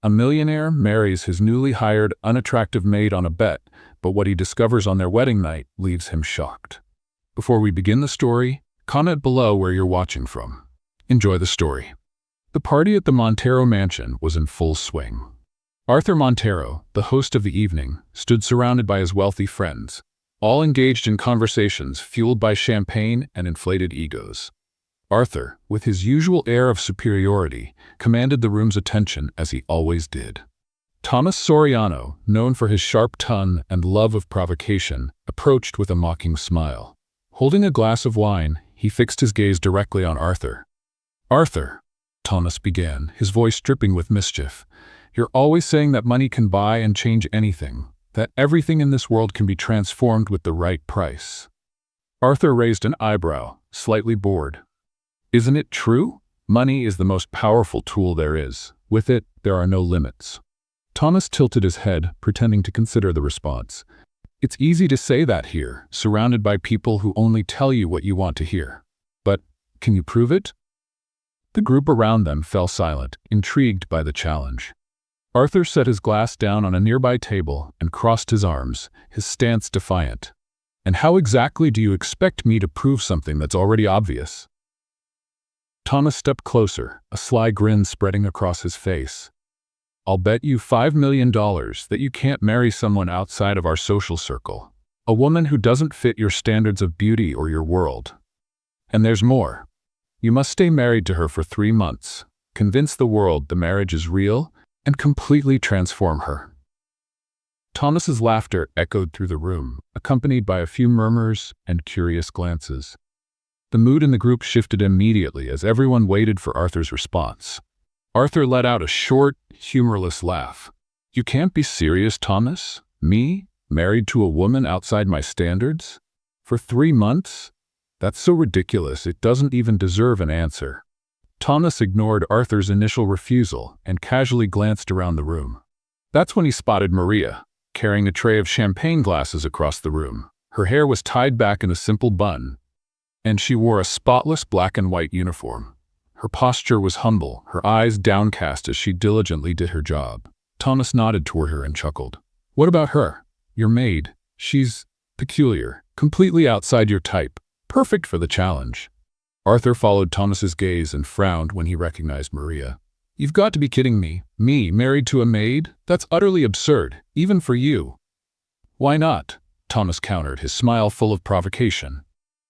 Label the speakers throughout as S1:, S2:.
S1: A millionaire marries his newly hired, unattractive maid on a bet, but what he discovers on their wedding night leaves him shocked. Before we begin the story, comment below where you're watching from. Enjoy the story. The party at the Montero mansion was in full swing. Arthur Montero, the host of the evening, stood surrounded by his wealthy friends, all engaged in conversations fueled by champagne and inflated egos. Arthur, with his usual air of superiority, commanded the room's attention as he always did. Thomas Soriano, known for his sharp tongue and love of provocation, approached with a mocking smile. Holding a glass of wine, he fixed his gaze directly on Arthur. "Arthur," Thomas began, his voice dripping with mischief, "you're always saying that money can buy and change anything, that everything in this world can be transformed with the right price." Arthur raised an eyebrow, slightly bored. "Isn't it true? Money is the most powerful tool there is. With it, there are no limits." Thomas tilted his head, pretending to consider the response. "It's easy to say that here, surrounded by people who only tell you what you want to hear. But can you prove it?" The group around them fell silent, intrigued by the challenge. Arthur set his glass down on a nearby table and crossed his arms, his stance defiant. "And how exactly do you expect me to prove something that's already obvious?" Thomas stepped closer, a sly grin spreading across his face. "I'll bet you $5 million that you can't marry someone outside of our social circle, a woman who doesn't fit your standards of beauty or your world. And there's more. You must stay married to her for 3 months, convince the world the marriage is real, and completely transform her." Thomas's laughter echoed through the room, accompanied by a few murmurs and curious glances. The mood in the group shifted immediately as everyone waited for Arthur's response. Arthur let out a short, humorless laugh. "You can't be serious, Thomas? Me, married to a woman outside my standards? For 3 months? That's so ridiculous it doesn't even deserve an answer." Thomas ignored Arthur's initial refusal and casually glanced around the room. That's when he spotted Maria, carrying a tray of champagne glasses across the room. Her hair was tied back in a simple bun, and she wore a spotless black and white uniform. Her posture was humble, her eyes downcast as she diligently did her job. Thomas nodded toward her and chuckled. "What about her? Your maid. She's peculiar, completely outside your type, perfect for the challenge." Arthur followed Thomas's gaze and frowned when he recognized Maria. "You've got to be kidding me. Me, married to a maid? That's utterly absurd, even for you." "Why not?" Thomas countered, his smile full of provocation.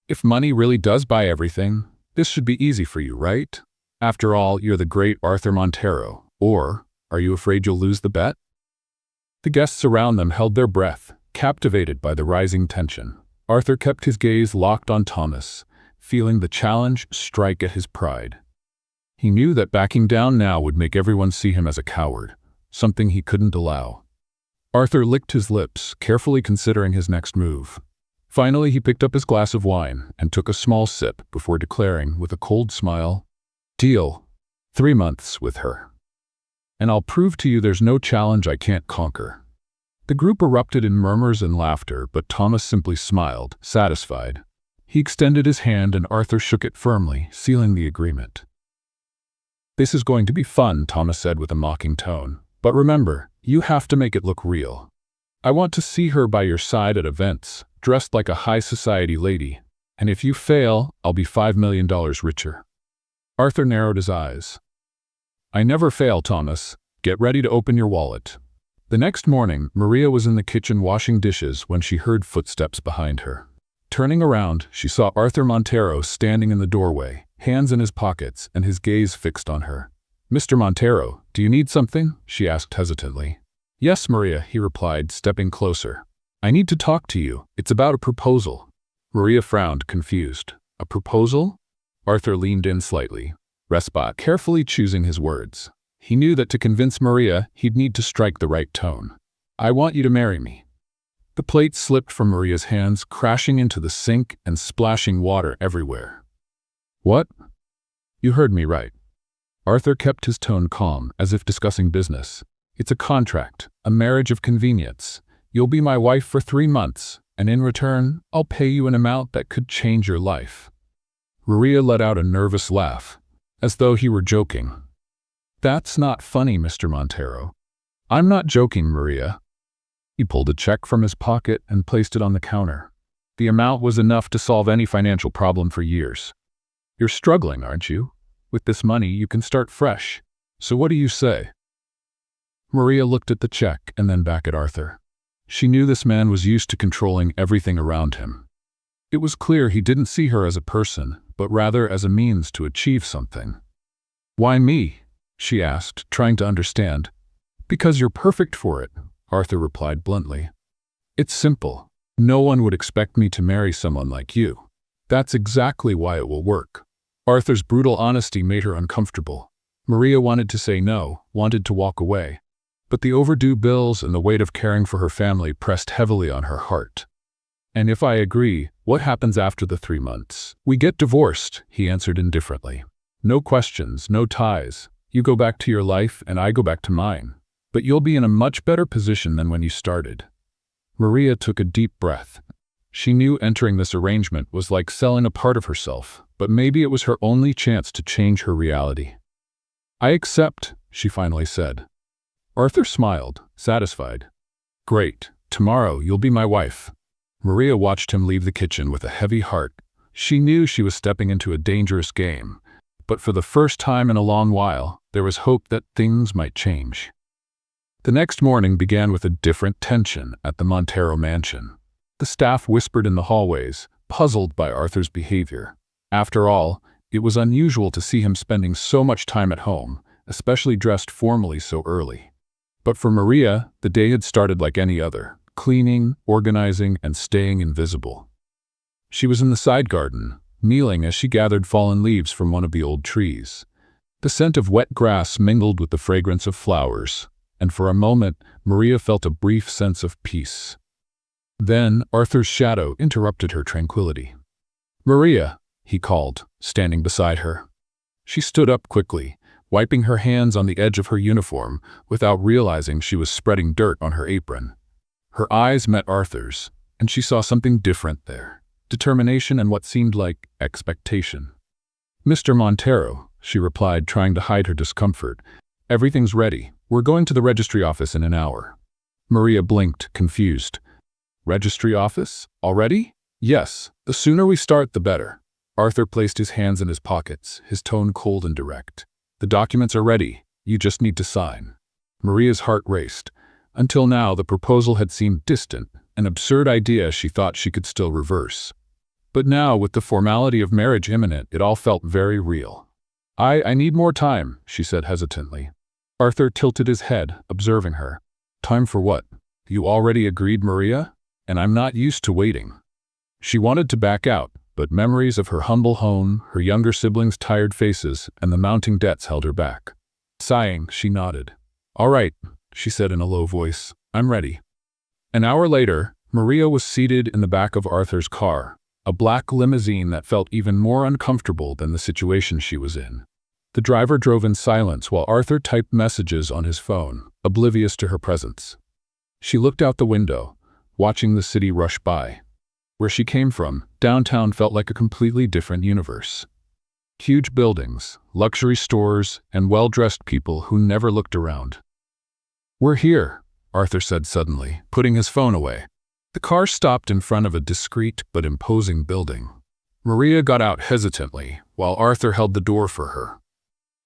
S1: "If money really does buy everything, this should be easy for you, right? After all, you're the great Arthur Montero. Or, are you afraid you'll lose the bet?" The guests around them held their breath, captivated by the rising tension. Arthur kept his gaze locked on Thomas, feeling the challenge strike at his pride. He knew that backing down now would make everyone see him as a coward, something he couldn't allow. Arthur licked his lips, carefully considering his next move. Finally, he picked up his glass of wine and took a small sip before declaring, with a cold smile, "Deal. 3 months with her. And I'll prove to you there's no challenge I can't conquer." The group erupted in murmurs and laughter, but Thomas simply smiled, satisfied. He extended his hand and Arthur shook it firmly, sealing the agreement. "This is going to be fun," Thomas said with a mocking tone. "But remember, you have to make it look real. I want to see her by your side at events, dressed like a high society lady. And if you fail, I'll be $5 million richer." Arthur narrowed his eyes. "I never fail, Thomas. Get ready to open your wallet." The next morning, Maria was in the kitchen washing dishes when she heard footsteps behind her. Turning around, she saw Arthur Montero standing in the doorway, hands in his pockets and his gaze fixed on her. "Mr. Montero, do you need something?" she asked hesitantly. "Yes, Maria," he replied, stepping closer. "I need to talk to you. It's about a proposal." Maria frowned, confused. "A proposal?" Arthur leaned in slightly, respite, carefully choosing his words. He knew that to convince Maria, he'd need to strike the right tone. "I want you to marry me." The plate slipped from Maria's hands, crashing into the sink and splashing water everywhere. "What?" "You heard me right." Arthur kept his tone calm, as if discussing business. "It's a contract, a marriage of convenience. You'll be my wife for 3 months, and in return, I'll pay you an amount that could change your life." Maria let out a nervous laugh, as though he were joking. That's not funny, Mr. Montero. I'm not joking, Maria. He pulled a check from his pocket and placed it on the counter. The amount was enough to solve any financial problem for years. You're struggling, aren't you? With this money, you can start fresh. So what do you say? Maria looked at the check and then back at Arthur. She knew this man was used to controlling everything around him. It was clear he didn't see her as a person, but rather as a means to achieve something. Why me? She asked, trying to understand. Because you're perfect for it, Arthur replied bluntly. It's simple. No one would expect me to marry someone like you. That's exactly why it will work. Arthur's brutal honesty made her uncomfortable. Maria wanted to say no, wanted to walk away. But the overdue bills and the weight of caring for her family pressed heavily on her heart. And if I agree, what happens after the 3 months? We get divorced, he answered indifferently. No questions, no ties. You go back to your life and I go back to mine. But you'll be in a much better position than when you started. Maria took a deep breath. She knew entering this arrangement was like selling a part of herself, but maybe it was her only chance to change her reality. I accept, she finally said. Arthur smiled, satisfied. Great, tomorrow you'll be my wife. Maria watched him leave the kitchen with a heavy heart. She knew she was stepping into a dangerous game, but for the first time in a long while, there was hope that things might change. The next morning began with a different tension at the Montero mansion. The staff whispered in the hallways, puzzled by Arthur's behavior. After all, it was unusual to see him spending so much time at home, especially dressed formally so early. But for Maria, the day had started like any other, cleaning, organizing, and staying invisible. She was in the side garden, kneeling as she gathered fallen leaves from one of the old trees. The scent of wet grass mingled with the fragrance of flowers, and for a moment, Maria felt a brief sense of peace. Then Arthur's shadow interrupted her tranquility. Maria, he called, standing beside her. She stood up quickly, wiping her hands on the edge of her uniform without realizing she was spreading dirt on her apron. Her eyes met Arthur's, and she saw something different there, determination and what seemed like expectation. Mr. Montero, she replied, trying to hide her discomfort. Everything's ready. We're going to the registry office in an hour. Maria blinked, confused. Registry office? Already? Yes. The sooner we start, the better. Arthur placed his hands in his pockets, his tone cold and direct. The documents are ready. You just need to sign. Maria's heart raced. Until now, the proposal had seemed distant, an absurd idea she thought she could still reverse. But now, with the formality of marriage imminent, it all felt very real. I need more time, she said hesitantly. Arthur tilted his head, observing her. Time for what? You already agreed, Maria? And I'm not used to waiting. She wanted to back out, but memories of her humble home, her younger siblings' tired faces, and the mounting debts held her back. Sighing, she nodded. All right, she said in a low voice. I'm ready. An hour later, Maria was seated in the back of Arthur's car, a black limousine that felt even more uncomfortable than the situation she was in. The driver drove in silence while Arthur typed messages on his phone, oblivious to her presence. She looked out the window, watching the city rush by. Where she came from, downtown felt like a completely different universe. Huge buildings, luxury stores, and well-dressed people who never looked around. We're here, Arthur said suddenly, putting his phone away. The car stopped in front of a discreet but imposing building. Maria got out hesitantly, while Arthur held the door for her.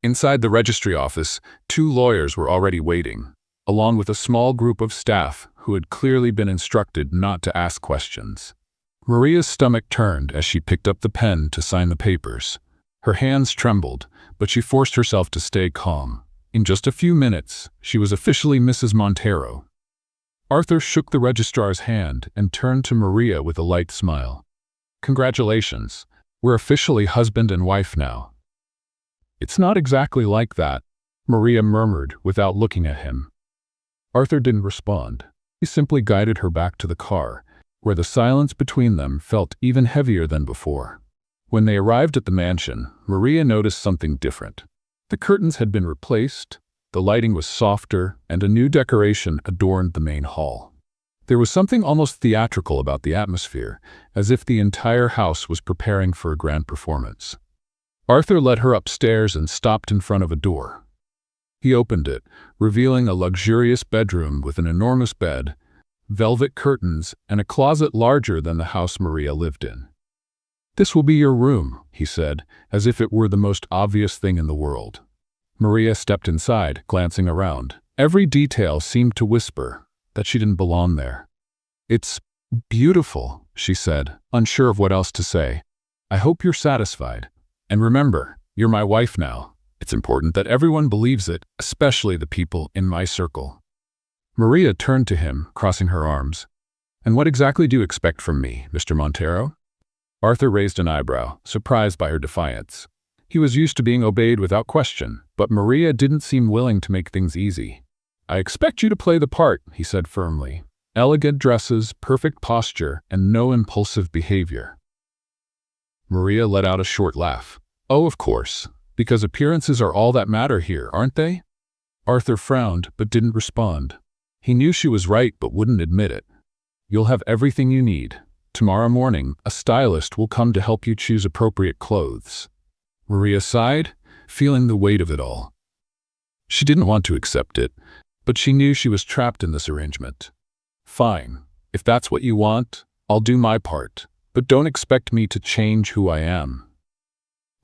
S1: Inside the registry office, 2 lawyers were already waiting, along with a small group of staff who had clearly been instructed not to ask questions. Maria's stomach turned as she picked up the pen to sign the papers. Her hands trembled, but she forced herself to stay calm. In just a few minutes, she was officially Mrs. Montero. Arthur shook the registrar's hand and turned to Maria with a light smile. Congratulations. We're officially husband and wife now. It's not exactly like that, Maria murmured without looking at him. Arthur didn't respond. He simply guided her back to the car, where the silence between them felt even heavier than before. When they arrived at the mansion, Maria noticed something different. The curtains had been replaced, the lighting was softer, and a new decoration adorned the main hall. There was something almost theatrical about the atmosphere, as if the entire house was preparing for a grand performance. Arthur led her upstairs and stopped in front of a door. He opened it, revealing a luxurious bedroom with an enormous bed, velvet curtains, and a closet larger than the house Maria lived in. "This will be your room," he said, as if it were the most obvious thing in the world. Maria stepped inside, glancing around. Every detail seemed to whisper that she didn't belong there. "It's beautiful," she said, unsure of what else to say. "I hope you're satisfied. And remember, you're my wife now. It's important that everyone believes it, especially the people in my circle." Maria turned to him, crossing her arms. "And what exactly do you expect from me, Mr. Montero?" Arthur raised an eyebrow, surprised by her defiance. He was used to being obeyed without question, but Maria didn't seem willing to make things easy. "I expect you to play the part," he said firmly. "Elegant dresses, perfect posture, and no impulsive behavior." Maria let out a short laugh. "Oh, of course, because appearances are all that matter here, aren't they?" Arthur frowned, but didn't respond. He knew she was right, but wouldn't admit it. "You'll have everything you need. Tomorrow morning, a stylist will come to help you choose appropriate clothes." Maria sighed, feeling the weight of it all. She didn't want to accept it, but she knew she was trapped in this arrangement. "Fine. If that's what you want, I'll do my part, but don't expect me to change who I am."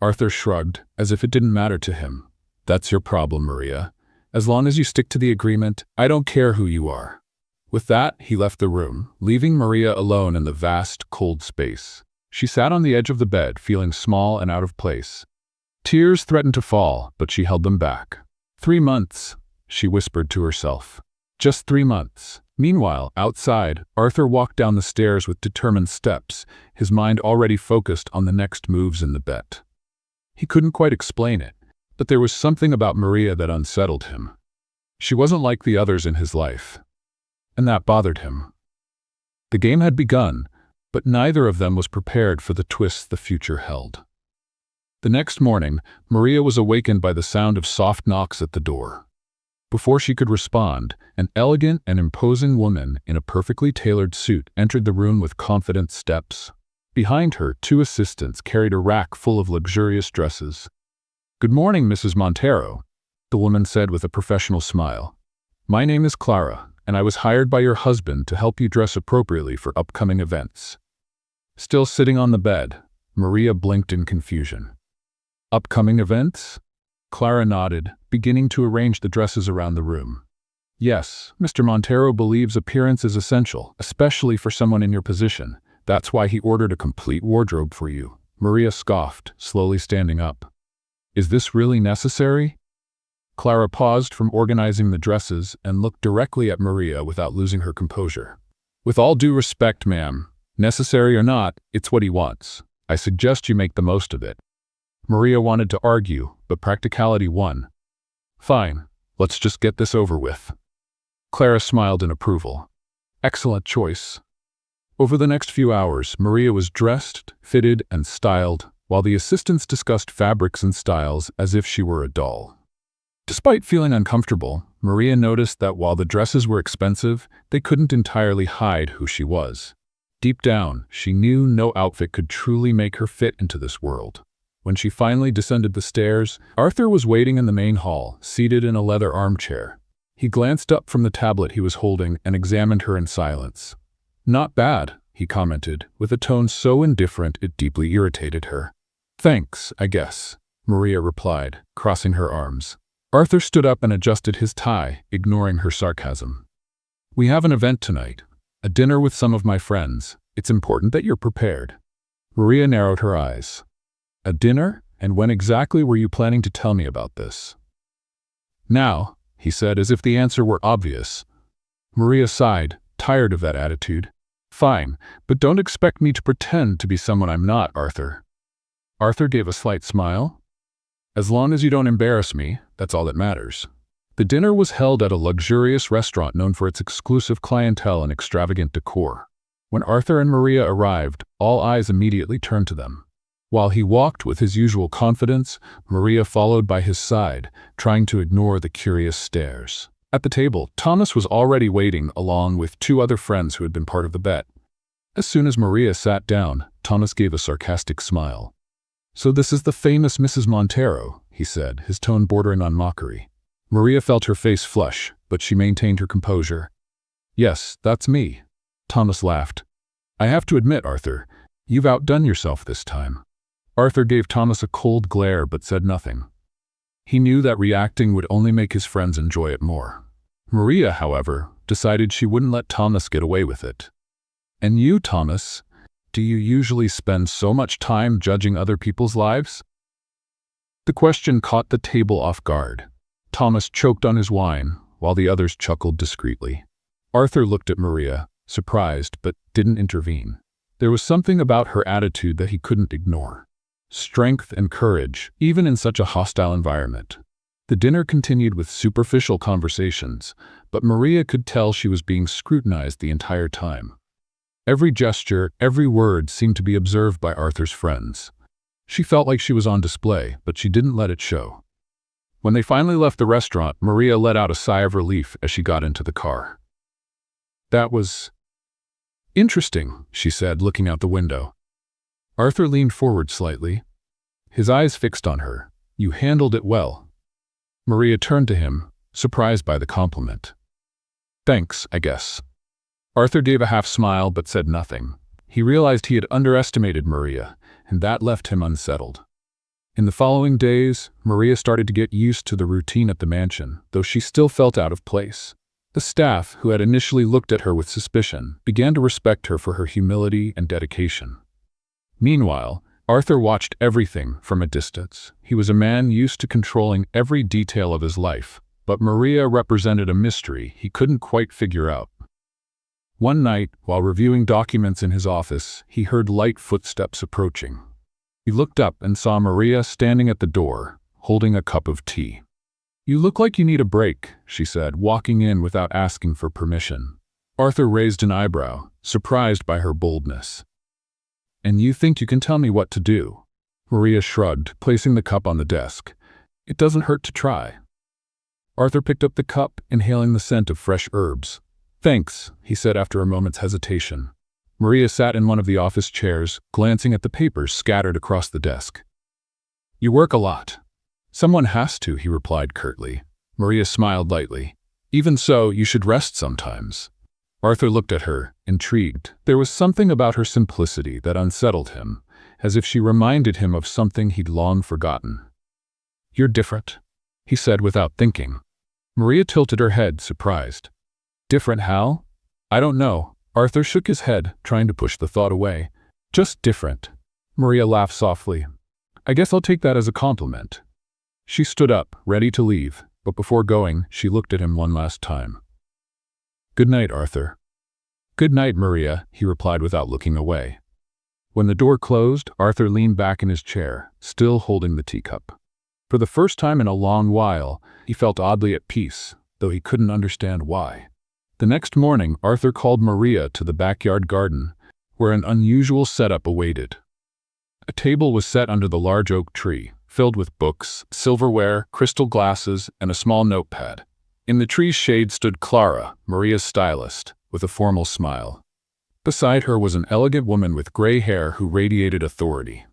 S1: Arthur shrugged, as if it didn't matter to him. "That's your problem, Maria. As long as you stick to the agreement, I don't care who you are." With that, he left the room, leaving Maria alone in the vast, cold space. She sat on the edge of the bed, feeling small and out of place. Tears threatened to fall, but she held them back. 3 months, she whispered to herself. Just 3 months. Meanwhile, outside, Arthur walked down the stairs with determined steps, his mind already focused on the next moves in the bet. He couldn't quite explain it, but there was something about Maria that unsettled him. She wasn't like the others in his life, and that bothered him. The game had begun, but neither of them was prepared for the twists the future held. The next morning, Maria was awakened by the sound of soft knocks at the door. Before she could respond, an elegant and imposing woman in a perfectly tailored suit entered the room with confident steps. Behind her, 2 assistants carried a rack full of luxurious dresses. "Good morning, Mrs. Montero," the woman said with a professional smile. "My name is Clara, and I was hired by your husband to help you dress appropriately for upcoming events." Still sitting on the bed, Maria blinked in confusion. "Upcoming events?" Clara nodded, beginning to arrange the dresses around the room. "Yes, Mr. Montero believes appearance is essential, especially for someone in your position. That's why he ordered a complete wardrobe for you." Maria scoffed, slowly standing up. "Is this really necessary?" Clara paused from organizing the dresses and looked directly at Maria without losing her composure. "With all due respect, ma'am, necessary or not, it's what he wants. I suggest you make the most of it." Maria wanted to argue, but practicality won. "Fine, let's just get this over with." Clara smiled in approval. "Excellent choice." Over the next few hours, Maria was dressed, fitted, and styled, while the assistants discussed fabrics and styles as if she were a doll. Despite feeling uncomfortable, Maria noticed that while the dresses were expensive, they couldn't entirely hide who she was. Deep down, she knew no outfit could truly make her fit into this world. When she finally descended the stairs, Arthur was waiting in the main hall, seated in a leather armchair. He glanced up from the tablet he was holding and examined her in silence. "Not bad," he commented, with a tone so indifferent it deeply irritated her. "Thanks, I guess," Maria replied, crossing her arms. Arthur stood up and adjusted his tie, ignoring her sarcasm. "We have an event tonight, a dinner with some of my friends. It's important that you're prepared." Maria narrowed her eyes. "A dinner? And when exactly were you planning to tell me about this?" "Now," he said, as if the answer were obvious. Maria sighed, tired of that attitude. "Fine, but don't expect me to pretend to be someone I'm not, Arthur." Arthur gave a slight smile. "As long as you don't embarrass me, that's all that matters." The dinner was held at a luxurious restaurant known for its exclusive clientele and extravagant decor. When Arthur and Maria arrived, all eyes immediately turned to them. While he walked with his usual confidence, Maria followed by his side, trying to ignore the curious stares. At the table, Thomas was already waiting along with 2 other friends who had been part of the bet. As soon as Maria sat down, Thomas gave a sarcastic smile. "So this is the famous Mrs. Montero," he said, his tone bordering on mockery. Maria felt her face flush, but she maintained her composure. Yes, that's me. Thomas laughed. I have to admit, Arthur, you've outdone yourself this time. Arthur gave Thomas a cold glare but said nothing. He knew that reacting would only make his friends enjoy it more. Maria, however, decided she wouldn't let Thomas get away with it. And you, Thomas, do you usually spend so much time judging other people's lives? The question caught the table off guard. Thomas choked on his wine, while the others chuckled discreetly. Arthur looked at Maria, surprised, but didn't intervene. There was something about her attitude that he couldn't ignore. Strength and courage, even in such a hostile environment. The dinner continued with superficial conversations, but Maria could tell she was being scrutinized the entire time. Every gesture, every word seemed to be observed by Arthur's friends. She felt like she was on display, but she didn't let it show. When they finally left the restaurant, Maria let out a sigh of relief as she got into the car. That was interesting, she said, looking out the window. Arthur leaned forward slightly, his eyes fixed on her. You handled it well. Maria turned to him, surprised by the compliment. Thanks, I guess. Arthur gave a half smile but said nothing. He realized he had underestimated Maria, and that left him unsettled. In the following days, Maria started to get used to the routine at the mansion, though she still felt out of place. The staff, who had initially looked at her with suspicion, began to respect her for her humility and dedication. Meanwhile, Arthur watched everything from a distance. He was a man used to controlling every detail of his life, but Maria represented a mystery he couldn't quite figure out. One night, while reviewing documents in his office, he heard light footsteps approaching. He looked up and saw Maria standing at the door, holding a cup of tea. You look like you need a break, she said, walking in without asking for permission. Arthur raised an eyebrow, surprised by her boldness. And you think you can tell me what to do? Maria shrugged, placing the cup on the desk. It doesn't hurt to try. Arthur picked up the cup, inhaling the scent of fresh herbs. Thanks, he said after a moment's hesitation. Maria sat in one of the office chairs, glancing at the papers scattered across the desk. You work a lot. Someone has to, he replied curtly. Maria smiled lightly. Even so, you should rest sometimes. Arthur looked at her, intrigued. There was something about her simplicity that unsettled him, as if she reminded him of something he'd long forgotten. You're different, he said without thinking. Maria tilted her head, surprised. Different how? I don't know. Arthur shook his head, trying to push the thought away. Just different. Maria laughed softly. I guess I'll take that as a compliment. She stood up, ready to leave, but before going, she looked at him one last time. Good night, Arthur. Good night, Maria, he replied without looking away. When the door closed, Arthur leaned back in his chair, still holding the teacup. For the first time in a long while, he felt oddly at peace, though he couldn't understand why. The next morning, Arthur called Maria to the backyard garden, where an unusual setup awaited. A table was set under the large oak tree, filled with books, silverware, crystal glasses, and a small notepad. In the tree's shade stood Clara, Maria's stylist, with a formal smile. Beside her was an elegant woman with gray hair who radiated authority.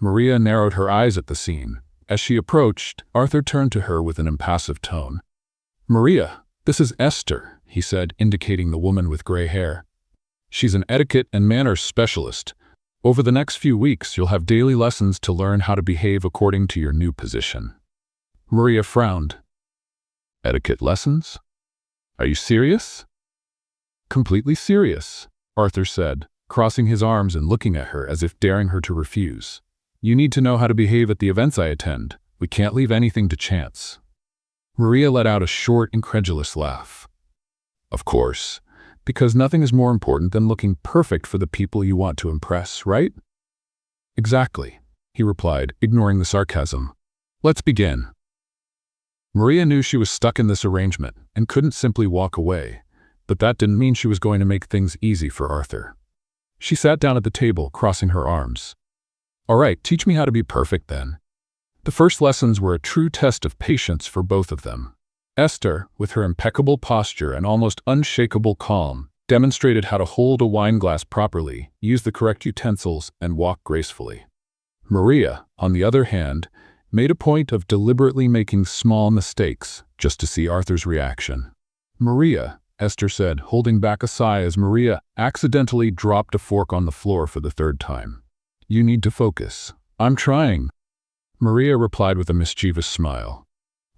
S1: Maria narrowed her eyes at the scene. As she approached, Arthur turned to her with an impassive tone. Maria, this is Esther, he said, indicating the woman with gray hair. She's an etiquette and manners specialist. Over the next few weeks, you'll have daily lessons to learn how to behave according to your new position. Maria frowned. Etiquette lessons? Are you serious? Completely serious, Arthur said, crossing his arms and looking at her as if daring her to refuse. You need to know how to behave at the events I attend. We can't leave anything to chance. Maria let out a short, incredulous laugh. Of course. Because nothing is more important than looking perfect for the people you want to impress, right? Exactly, he replied, ignoring the sarcasm. Let's begin. Maria knew she was stuck in this arrangement and couldn't simply walk away, but that didn't mean she was going to make things easy for Arthur. She sat down at the table, crossing her arms. All right, teach me how to be perfect then. The first lessons were a true test of patience for both of them. Esther, with her impeccable posture and almost unshakable calm, demonstrated how to hold a wine glass properly, use the correct utensils, and walk gracefully. Maria, on the other hand, made a point of deliberately making small mistakes just to see Arthur's reaction. "Maria," Esther said, holding back a sigh as Maria accidentally dropped a fork on the floor for the third time. "You need to focus." "I'm trying," Maria replied with a mischievous smile.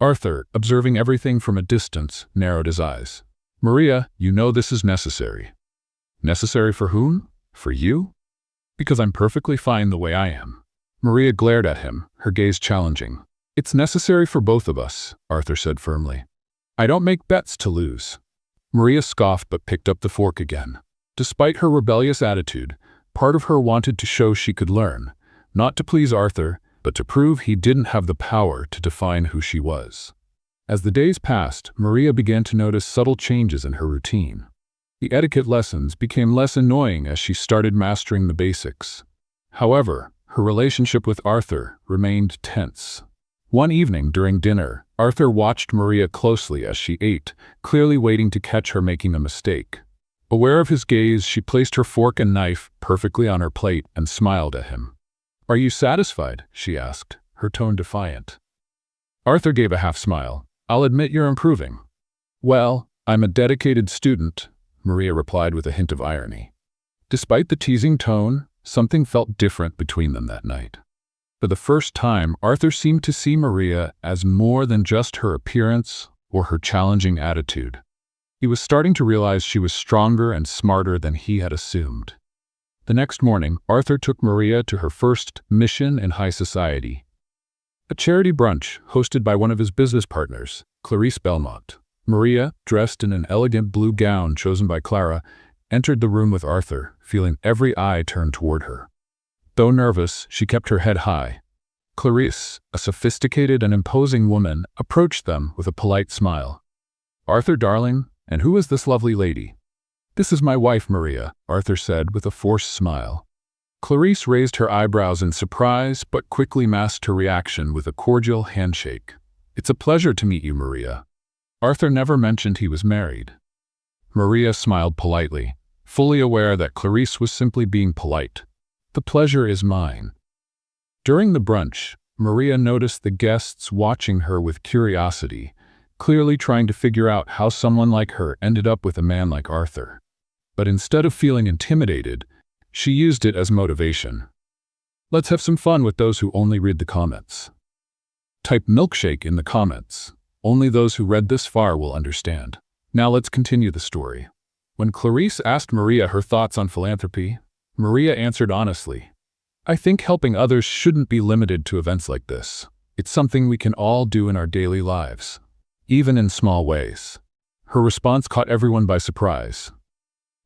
S1: Arthur, observing everything from a distance, narrowed his eyes. "Maria, you know this is necessary." "Necessary for whom? For you?" "Because I'm perfectly fine the way I am." Maria glared at him, her gaze challenging. "It's necessary for both of us," Arthur said firmly. "I don't make bets to lose." Maria scoffed but picked up the fork again. Despite her rebellious attitude, part of her wanted to show she could learn, not to please Arthur, but to prove he didn't have the power to define who she was. As the days passed, Maria began to notice subtle changes in her routine. The etiquette lessons became less annoying as she started mastering the basics. However, her relationship with Arthur remained tense. One evening during dinner, Arthur watched Maria closely as she ate, clearly waiting to catch her making a mistake. Aware of his gaze, she placed her fork and knife perfectly on her plate and smiled at him. "Are you satisfied?" she asked, her tone defiant. Arthur gave a half-smile. "I'll admit you're improving." "Well, I'm a dedicated student," Maria replied with a hint of irony. Despite the teasing tone, something felt different between them that night. For the first time, Arthur seemed to see Maria as more than just her appearance or her challenging attitude. He was starting to realize she was stronger and smarter than he had assumed. The next morning, Arthur took Maria to her first mission in high society. A charity brunch hosted by one of his business partners, Clarice Belmont. Maria, dressed in an elegant blue gown chosen by Clara, entered the room with Arthur, feeling every eye turned toward her. Though nervous, she kept her head high. Clarice, a sophisticated and imposing woman, approached them with a polite smile. "Arthur, darling, and who is this lovely lady?" "This is my wife, Maria," Arthur said with a forced smile. Clarice raised her eyebrows in surprise, but quickly masked her reaction with a cordial handshake. "It's a pleasure to meet you, Maria." Arthur never mentioned he was married. Maria smiled politely, fully aware that Clarice was simply being polite. "The pleasure is mine." During the brunch, Maria noticed the guests watching her with curiosity, clearly trying to figure out how someone like her ended up with a man like Arthur. But instead of feeling intimidated, she used it as motivation. "Let's have some fun with those who only read the comments." Type milkshake in the comments. Only those who read this far will understand. Now let's continue the story. When Clarice asked Maria her thoughts on philanthropy, Maria answered honestly, "I think helping others shouldn't be limited to events like this. It's something we can all do in our daily lives, even in small ways." Her response caught everyone by surprise.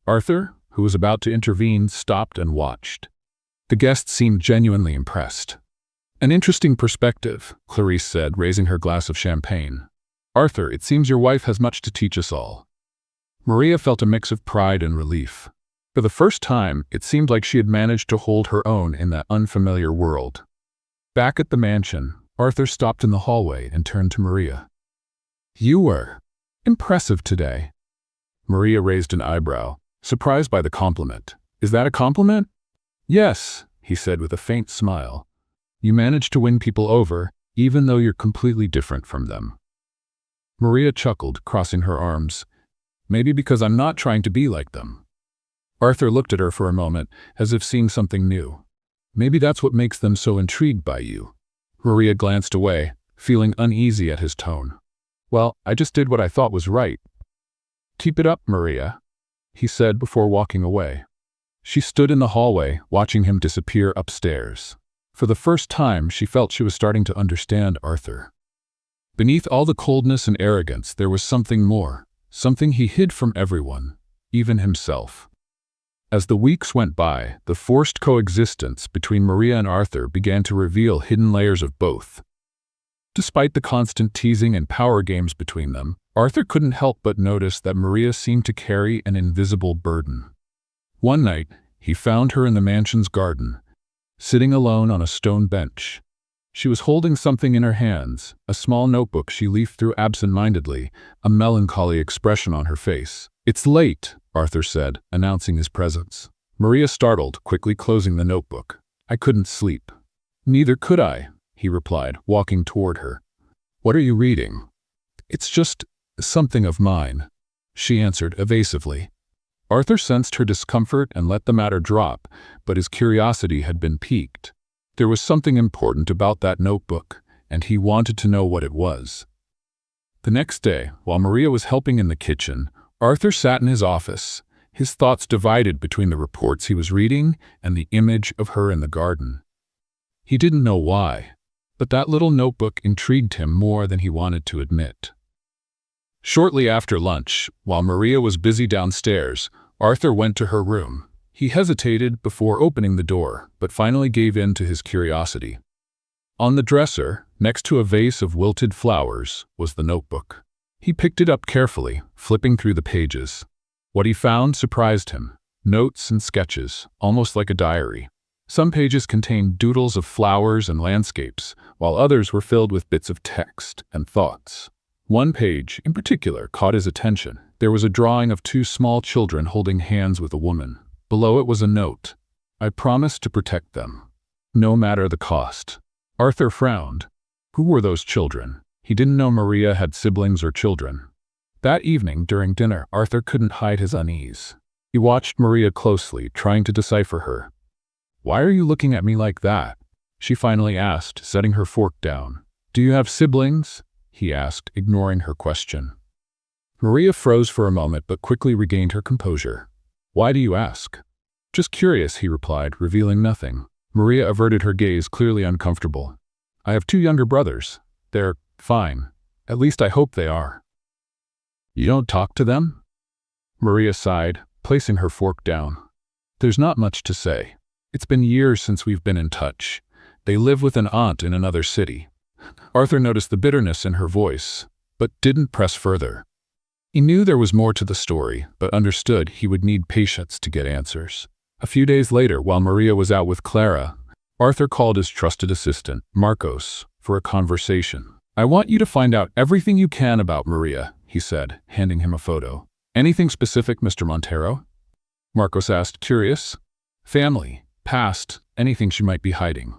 S1: Arthur, who was about to intervene, stopped and watched. The guests seemed genuinely impressed. "An interesting perspective," Clarice said, raising her glass of champagne. "Arthur, it seems your wife has much to teach us all." Maria felt a mix of pride and relief. For the first time, it seemed like she had managed to hold her own in that unfamiliar world. Back at the mansion, Arthur stopped in the hallway and turned to Maria. "You were impressive today." Maria raised an eyebrow, surprised by the compliment. "Is that a compliment?" "Yes," he said with a faint smile. "You managed to win people over, even though you're completely different from them." Maria chuckled, crossing her arms. "Maybe because I'm not trying to be like them." Arthur looked at her for a moment, as if seeing something new. "Maybe that's what makes them so intrigued by you." Maria glanced away, feeling uneasy at his tone. "Well, I just did what I thought was right." "Keep it up, Maria," he said before walking away. She stood in the hallway, watching him disappear upstairs. For the first time, she felt she was starting to understand Arthur. Beneath all the coldness and arrogance, there was something more, something he hid from everyone, even himself. As the weeks went by, the forced coexistence between Maria and Arthur began to reveal hidden layers of both. Despite the constant teasing and power games between them, Arthur couldn't help but notice that Maria seemed to carry an invisible burden. One night, he found her in the mansion's garden, sitting alone on a stone bench. She was holding something in her hands, a small notebook she leafed through absent-mindedly, a melancholy expression on her face. "It's late," Arthur said, announcing his presence. Maria startled, quickly closing the notebook. "I couldn't sleep." "Neither could I," he he replied, walking toward her. "What are you reading?" "It's just something of mine," she answered evasively. Arthur sensed her discomfort and let the matter drop, but his curiosity had been piqued. There was something important about that notebook, and he wanted to know what it was. The next day, while Maria was helping in the kitchen, Arthur sat in his office, his thoughts divided between the reports he was reading and the image of her in the garden. He didn't know why, but that little notebook intrigued him more than he wanted to admit. Shortly after lunch, while Maria was busy downstairs, Arthur went to her room. He hesitated before opening the door, but finally gave in to his curiosity. On the dresser, next to a vase of wilted flowers, was the notebook. He picked it up carefully, flipping through the pages. What he found surprised him. Notes and sketches, almost like a diary. Some pages contained doodles of flowers and landscapes, while others were filled with bits of text and thoughts. One page, in particular, caught his attention. There was a drawing of two small children holding hands with a woman. Below it was a note. "I promise to protect them, no matter the cost." Arthur frowned. Who were those children? He didn't know Maria had siblings or children. That evening, during dinner, Arthur couldn't hide his unease. He watched Maria closely, trying to decipher her. "Why are you looking at me like that?" she finally asked, setting her fork down. "Do you have siblings?" he asked, ignoring her question. Maria froze for a moment but quickly regained her composure. "Why do you ask?" "Just curious," he replied, revealing nothing. Maria averted her gaze, clearly uncomfortable. "I have two younger brothers. They're fine. At least I hope they are." "You don't talk to them?" Maria sighed, placing her fork down. "There's not much to say. It's been years since we've been in touch. They live with an aunt in another city." Arthur noticed the bitterness in her voice, but didn't press further. He knew there was more to the story, but understood he would need patience to get answers. A few days later, while Maria was out with Clara, Arthur called his trusted assistant, Marcos, for a conversation. "I want you to find out everything you can about Maria," he said, handing him a photo. "Anything specific, Mr. Montero?" Marcos asked, curious. "Family, past, anything she might be hiding."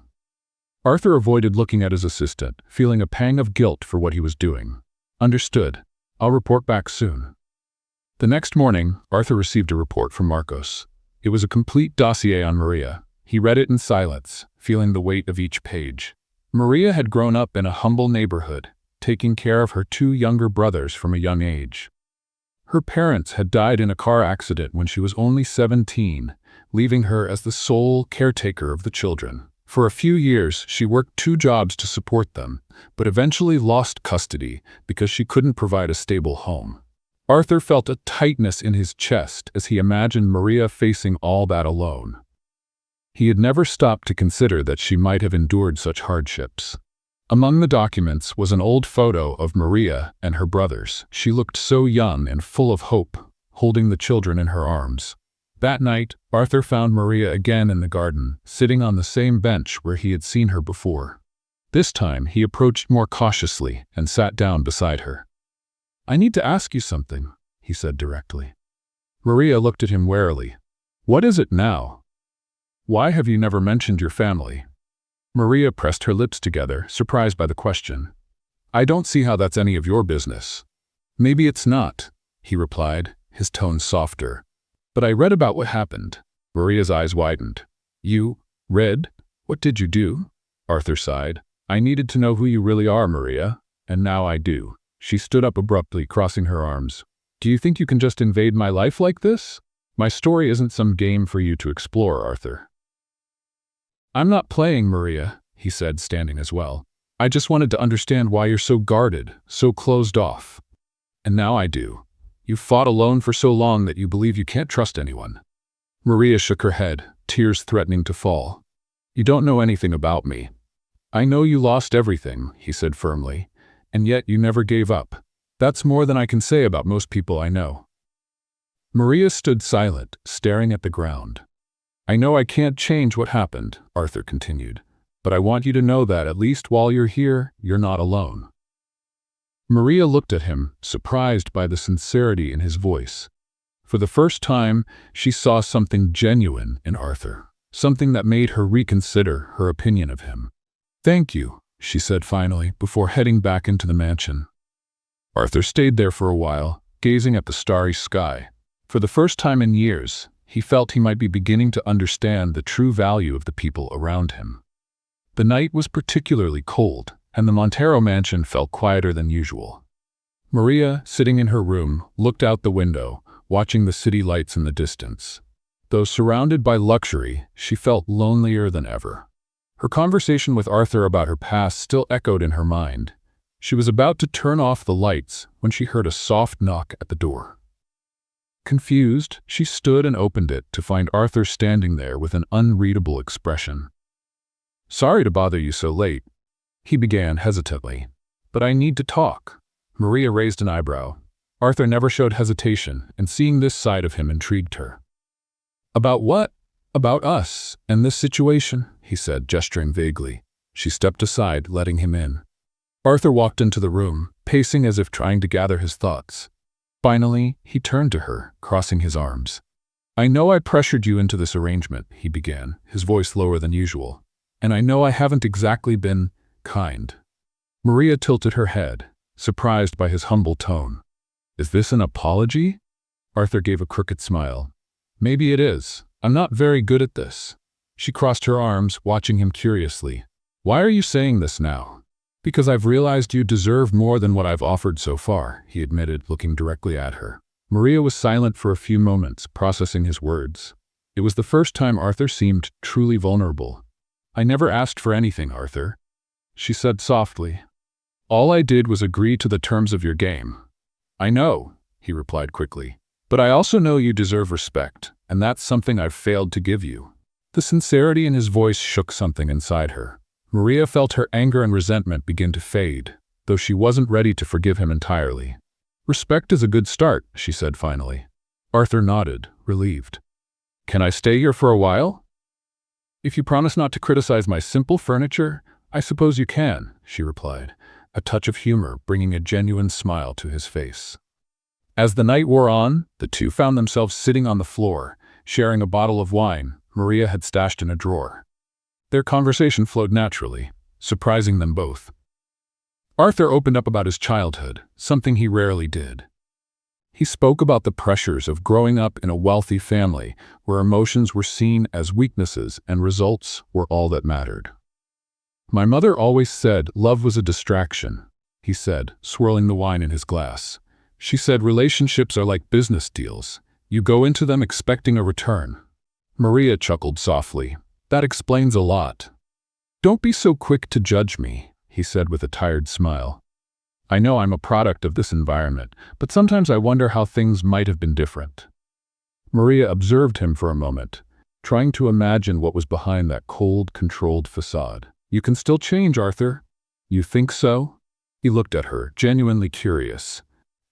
S1: Arthur avoided looking at his assistant, feeling a pang of guilt for what he was doing. "Understood. I'll report back soon." The next morning, Arthur received a report from Marcos. It was a complete dossier on Maria. He read it in silence, feeling the weight of each page. Maria had grown up in a humble neighborhood, taking care of her two younger brothers from a young age. Her parents had died in a car accident when she was only 17, leaving her as the sole caretaker of the children. For a few years, she worked 2 jobs to support them, but eventually lost custody because she couldn't provide a stable home. Arthur felt a tightness in his chest as he imagined Maria facing all that alone. He had never stopped to consider that she might have endured such hardships. Among the documents was an old photo of Maria and her brothers. She looked so young and full of hope, holding the children in her arms. That night, Arthur found Maria again in the garden, sitting on the same bench where he had seen her before. This time, he approached more cautiously and sat down beside her. "I need to ask you something," he said directly. Maria looked at him warily. "What is it now? Why have you never mentioned your family?" Maria pressed her lips together, surprised by the question. "I don't see how that's any of your business." "Maybe it's not," he replied, his tone softer. "But I read about what happened." Maria's eyes widened. "You read? What did you do?" Arthur sighed. "I needed to know who you really are, Maria, and now I do." She stood up abruptly, crossing her arms. "Do you think you can just invade my life like this? My story isn't some game for you to explore, Arthur." "I'm not playing, Maria," he said, standing as well. "I just wanted to understand why you're so guarded, so closed off. And now I do. You've fought alone for so long that you believe you can't trust anyone." Maria shook her head, tears threatening to fall. "You don't know anything about me. I know you lost everything," he said firmly, "and yet you never gave up. That's more than I can say about most people I know." Maria stood silent, staring at the ground. "I know I can't change what happened," Arthur continued, "but I want you to know that at least while you're here, you're not alone." Maria looked at him, surprised by the sincerity in his voice. For the first time, she saw something genuine in Arthur, something that made her reconsider her opinion of him. "Thank you," she said finally, before heading back into the mansion. Arthur stayed there for a while, gazing at the starry sky. For the first time in years, he felt he might be beginning to understand the true value of the people around him. The night was particularly cold, and the Montero mansion felt quieter than usual. Maria, sitting in her room, looked out the window, watching the city lights in the distance. Though surrounded by luxury, she felt lonelier than ever. Her conversation with Arthur about her past still echoed in her mind. She was about to turn off the lights when she heard a soft knock at the door. Confused, she stood and opened it to find Arthur standing there with an unreadable expression. "Sorry to bother you so late," he began hesitantly, "but I need to talk." Maria raised an eyebrow. Arthur never showed hesitation, and seeing this side of him intrigued her. "About what?" "About us and this situation," he said, gesturing vaguely. She stepped aside, letting him in. Arthur walked into the room, pacing as if trying to gather his thoughts. Finally, he turned to her, crossing his arms. "I know I pressured you into this arrangement," he began, his voice lower than usual. "And I know I haven't exactly been kind." Maria tilted her head, surprised by his humble tone. "Is this an apology?" Arthur gave a crooked smile. "Maybe it is. I'm not very good at this." She crossed her arms, watching him curiously. "Why are you saying this now?" "Because I've realized you deserve more than what I've offered so far," he admitted, looking directly at her. Maria was silent for a few moments, processing his words. It was the first time Arthur seemed truly vulnerable. "I never asked for anything, Arthur," she said softly. "All I did was agree to the terms of your game." "I know," he replied quickly. "But I also know you deserve respect, and that's something I've failed to give you." The sincerity in his voice shook something inside her. Maria felt her anger and resentment begin to fade, though she wasn't ready to forgive him entirely. "Respect is a good start," she said finally. Arthur nodded, relieved. "Can I stay here for a while?" "If you promise not to criticize my simple furniture, I suppose you can," she replied, a touch of humor bringing a genuine smile to his face. As the night wore on, the two found themselves sitting on the floor, sharing a bottle of wine Maria had stashed in a drawer. Their conversation flowed naturally, surprising them both. Arthur opened up about his childhood, something he rarely did. He spoke about the pressures of growing up in a wealthy family where emotions were seen as weaknesses and results were all that mattered. "My mother always said love was a distraction," he said, swirling the wine in his glass. "She said relationships are like business deals. You go into them expecting a return." Maria chuckled softly. "That explains a lot." "Don't be so quick to judge me," he said with a tired smile. "I know I'm a product of this environment, but sometimes I wonder how things might have been different." Maria observed him for a moment, trying to imagine what was behind that cold, controlled facade. "You can still change, Arthur." "You think so?" He looked at her, genuinely curious.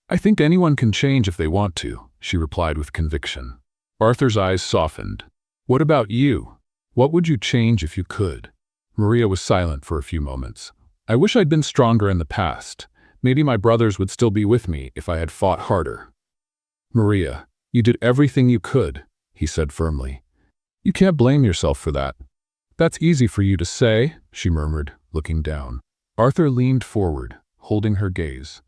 S1: "I think anyone can change if they want to," she replied with conviction. Arthur's eyes softened. "What about you? What would you change if you could?" Maria was silent for a few moments. "I wish I'd been stronger in the past. Maybe my brothers would still be with me if I had fought harder." "Maria, you did everything you could," he said firmly. "You can't blame yourself for that." "That's easy for you to say," she murmured, looking down. Arthur leaned forward, holding her gaze.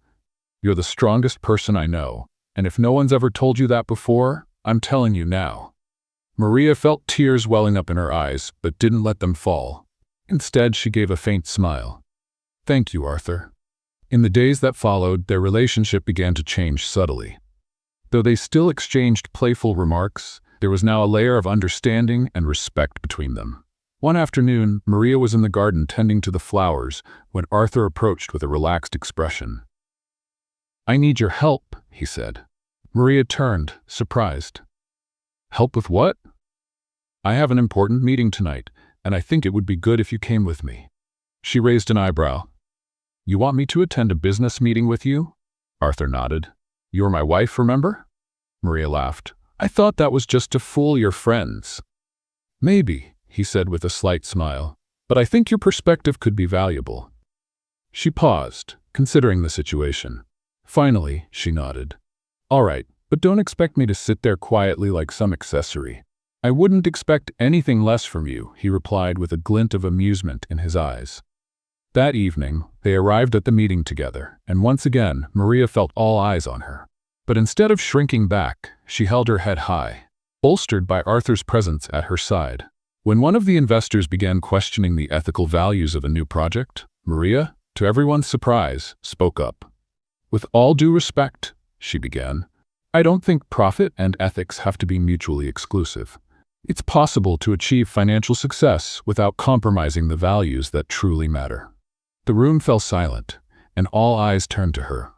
S1: "You're the strongest person I know, and if no one's ever told you that before, I'm telling you now." Maria felt tears welling up in her eyes, but didn't let them fall. Instead, she gave a faint smile. "Thank you, Arthur." In the days that followed, their relationship began to change subtly. Though they still exchanged playful remarks, there was now a layer of understanding and respect between them. One afternoon, Maria was in the garden tending to the flowers when Arthur approached with a relaxed expression. "I need your help," he said. Maria turned, surprised. "Help with what?" "I have an important meeting tonight, and I think it would be good if you came with me." She raised an eyebrow. "You want me to attend a business meeting with you?" Arthur nodded. "You're my wife, remember?" Maria laughed. "I thought that was just to fool your friends." "Maybe," he said with a slight smile, "but I think your perspective could be valuable." She paused, considering the situation. Finally, she nodded. "All right, but don't expect me to sit there quietly like some accessory." "I wouldn't expect anything less from you," he replied with a glint of amusement in his eyes. That evening, they arrived at the meeting together, and once again, Maria felt all eyes on her. But instead of shrinking back, she held her head high, bolstered by Arthur's presence at her side. When one of the investors began questioning the ethical values of a new project, Maria, to everyone's surprise, spoke up. "With all due respect," she began, "I don't think profit and ethics have to be mutually exclusive. It's possible to achieve financial success without compromising the values that truly matter." The room fell silent, and all eyes turned to her.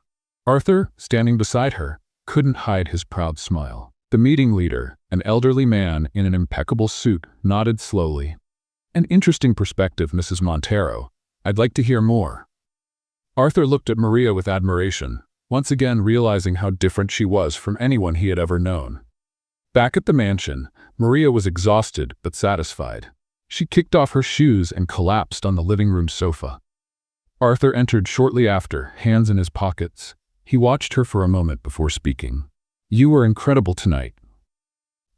S1: Arthur, standing beside her, couldn't hide his proud smile. The meeting leader, an elderly man in an impeccable suit, nodded slowly. "An interesting perspective, Mrs. Montero. I'd like to hear more." Arthur looked at Maria with admiration, once again realizing how different she was from anyone he had ever known. Back at the mansion, Maria was exhausted but satisfied. She kicked off her shoes and collapsed on the living room sofa. Arthur entered shortly after, hands in his pockets. He watched her for a moment before speaking. "You were incredible tonight."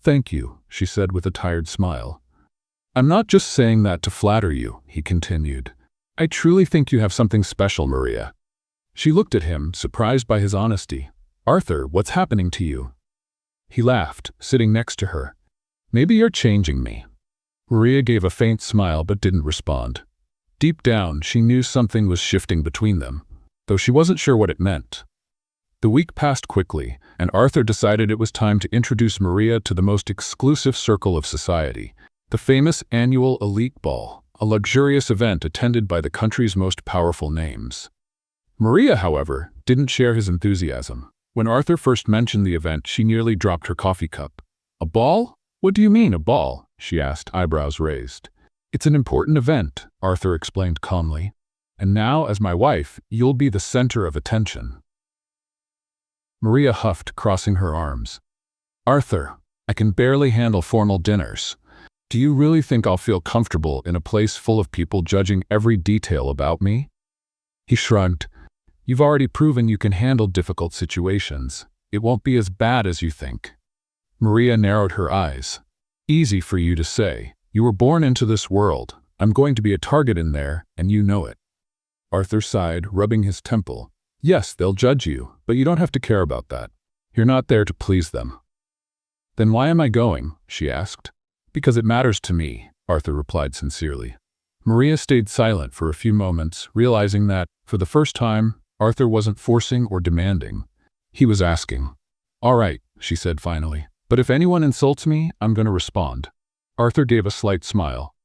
S1: "Thank you," she said with a tired smile. "I'm not just saying that to flatter you," he continued. "I truly think you have something special, Maria." She looked at him, surprised by his honesty. "Arthur, what's happening to you?" He laughed, sitting next to her. "Maybe you're changing me." Maria gave a faint smile but didn't respond. Deep down, she knew something was shifting between them, though she wasn't sure what it meant. The week passed quickly, and Arthur decided it was time to introduce Maria to the most exclusive circle of society, the famous annual Elite Ball, a luxurious event attended by the country's most powerful names. Maria, however, didn't share his enthusiasm. When Arthur first mentioned the event, she nearly dropped her coffee cup. "A ball? What do you mean, a ball?" she asked, eyebrows raised. "It's an important event," Arthur explained calmly. "And now, as my wife, you'll be the center of attention." Maria huffed, crossing her arms. "Arthur, I can barely handle formal dinners. Do you really think I'll feel comfortable in a place full of people judging every detail about me?" He shrugged. "You've already proven you can handle difficult situations. It won't be as bad as you think." Maria narrowed her eyes. "Easy for you to say. You were born into this world. I'm going to be a target in there, and you know it." Arthur sighed, rubbing his temple. "Yes, they'll judge you, but you don't have to care about that. You're not there to please them." "Then why am I going?" she asked. "Because it matters to me," Arthur replied sincerely. Maria stayed silent for a few moments, realizing that, for the first time, Arthur wasn't forcing or demanding. He was asking. "All right," she said finally, "but if anyone insults me, I'm going to respond." Arthur gave a slight smile.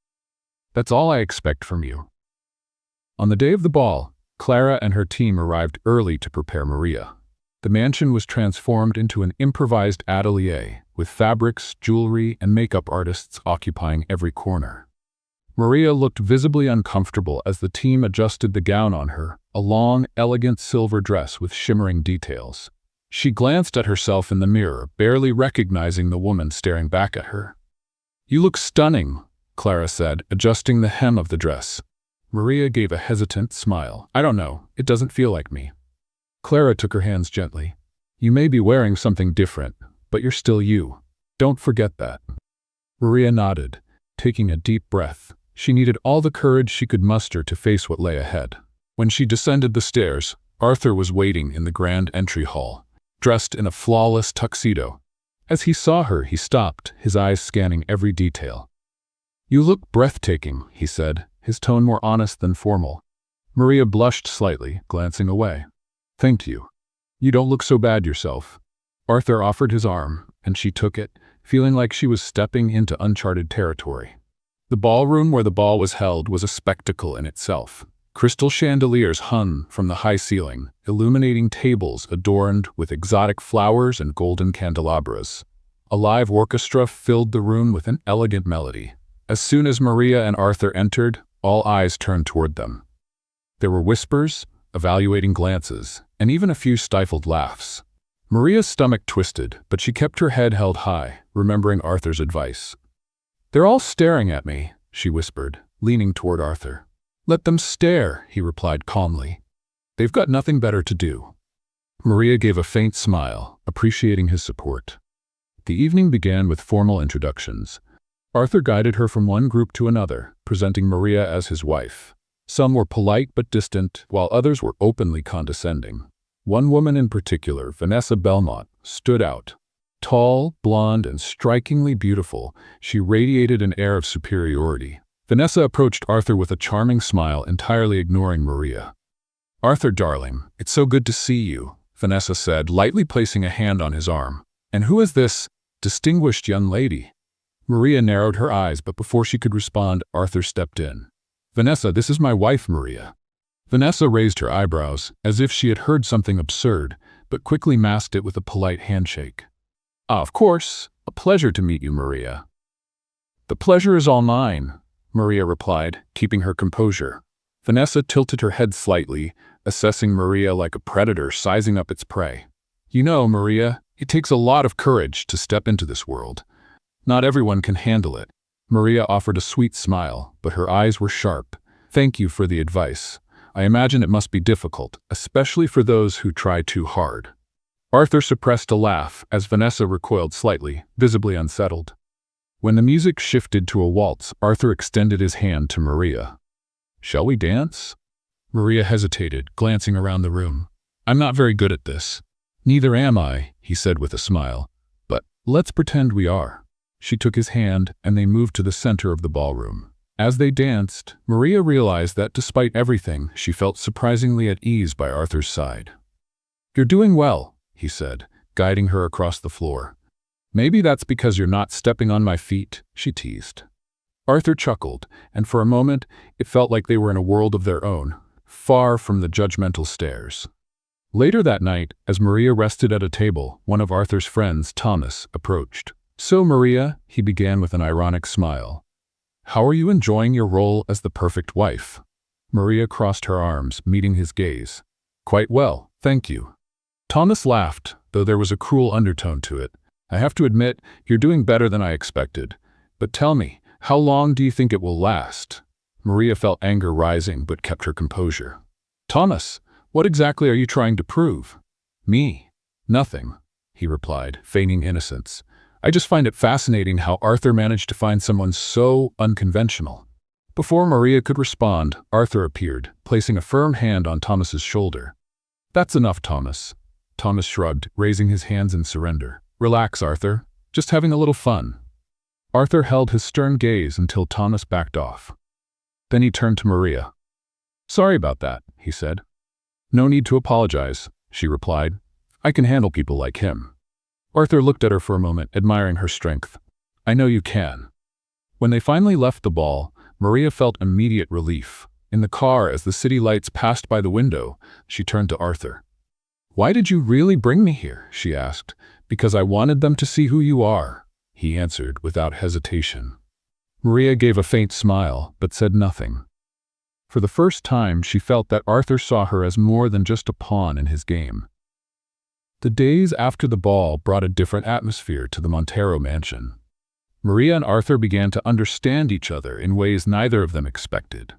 S1: "That's all I expect from you." On the day of the ball, Clara and her team arrived early to prepare Maria. The mansion was transformed into an improvised atelier, with fabrics, jewelry, and makeup artists occupying every corner. Maria looked visibly uncomfortable as the team adjusted the gown on her, a long, elegant silver dress with shimmering details. She glanced at herself in the mirror, barely recognizing the woman staring back at her. "You look stunning," Clara said, adjusting the hem of the dress. Maria gave a hesitant smile. "I don't know, it doesn't feel like me." Clara took her hands gently. "You may be wearing something different, but you're still you. Don't forget that." Maria nodded, taking a deep breath. She needed all the courage she could muster to face what lay ahead. When she descended the stairs, Arthur was waiting in the grand entry hall, dressed in a flawless tuxedo. As he saw her, he stopped, his eyes scanning every detail. "You look breathtaking," he said, his tone more honest than formal. Maria blushed slightly, glancing away. "Thank you. You don't look so bad yourself." Arthur offered his arm, and she took it, feeling like she was stepping into uncharted territory. The ballroom where the ball was held was a spectacle in itself. Crystal chandeliers hung from the high ceiling, illuminating tables adorned with exotic flowers and golden candelabras. A live orchestra filled the room with an elegant melody. As soon as Maria and Arthur entered, all eyes turned toward them. There were whispers, evaluating glances, and even a few stifled laughs. Maria's stomach twisted, but she kept her head held high, remembering Arthur's advice. "They're all staring at me," she whispered, leaning toward Arthur. "Let them stare," he replied calmly. "They've got nothing better to do." Maria gave a faint smile, appreciating his support. The evening began with formal introductions. Arthur guided her from one group to another, presenting Maria as his wife. Some were polite but distant, while others were openly condescending. One woman in particular, Vanessa Belmont, stood out. Tall, blonde, and strikingly beautiful, she radiated an air of superiority. Vanessa approached Arthur with a charming smile, entirely ignoring Maria. "Arthur, darling, it's so good to see you," Vanessa said, lightly placing a hand on his arm. "And who is this distinguished young lady?" Maria narrowed her eyes, but before she could respond, Arthur stepped in. "Vanessa, this is my wife, Maria." Vanessa raised her eyebrows, as if she had heard something absurd, but quickly masked it with a polite handshake. "Ah, of course. A pleasure to meet you, Maria." "The pleasure is all mine," Maria replied, keeping her composure. Vanessa tilted her head slightly, assessing Maria like a predator sizing up its prey. "You know, Maria, it takes a lot of courage to step into this world. Not everyone can handle it." Maria offered a sweet smile, but her eyes were sharp. "Thank you for the advice. I imagine it must be difficult, especially for those who try too hard." Arthur suppressed a laugh as Vanessa recoiled slightly, visibly unsettled. When the music shifted to a waltz, Arthur extended his hand to Maria. "Shall we dance?" Maria hesitated, glancing around the room. "I'm not very good at this." "Neither am I," he said with a smile. "But let's pretend we are." She took his hand, and they moved to the center of the ballroom. As they danced, Maria realized that despite everything, she felt surprisingly at ease by Arthur's side. "You're doing well," he said, guiding her across the floor. "Maybe that's because you're not stepping on my feet," she teased. Arthur chuckled, and for a moment, it felt like they were in a world of their own, far from the judgmental stares. Later that night, as Maria rested at a table, one of Arthur's friends, Thomas, approached. "So, Maria," he began with an ironic smile, "how are you enjoying your role as the perfect wife?" Maria crossed her arms, meeting his gaze. "Quite well, thank you." Thomas laughed, though there was a cruel undertone to it. "I have to admit, you're doing better than I expected. But tell me, how long do you think it will last?" Maria felt anger rising, but kept her composure. "Thomas, what exactly are you trying to prove?" "Me? Nothing," he replied, feigning innocence. "I just find it fascinating how Arthur managed to find someone so unconventional." Before Maria could respond, Arthur appeared, placing a firm hand on Thomas's shoulder. "That's enough, Thomas." Thomas shrugged, raising his hands in surrender. "Relax, Arthur. Just having a little fun." Arthur held his stern gaze until Thomas backed off. Then he turned to Maria. "Sorry about that," he said. "No need to apologize," she replied. "I can handle people like him." Arthur looked at her for a moment, admiring her strength. "I know you can." When they finally left the ball, Maria felt immediate relief. In the car, as the city lights passed by the window, she turned to Arthur. "Why did you really bring me here?" she asked. "Because I wanted them to see who you are," he answered without hesitation. Maria gave a faint smile, but said nothing. For the first time, she felt that Arthur saw her as more than just a pawn in his game. The days after the ball brought a different atmosphere to the Montero mansion. Maria and Arthur began to understand each other in ways neither of them expected.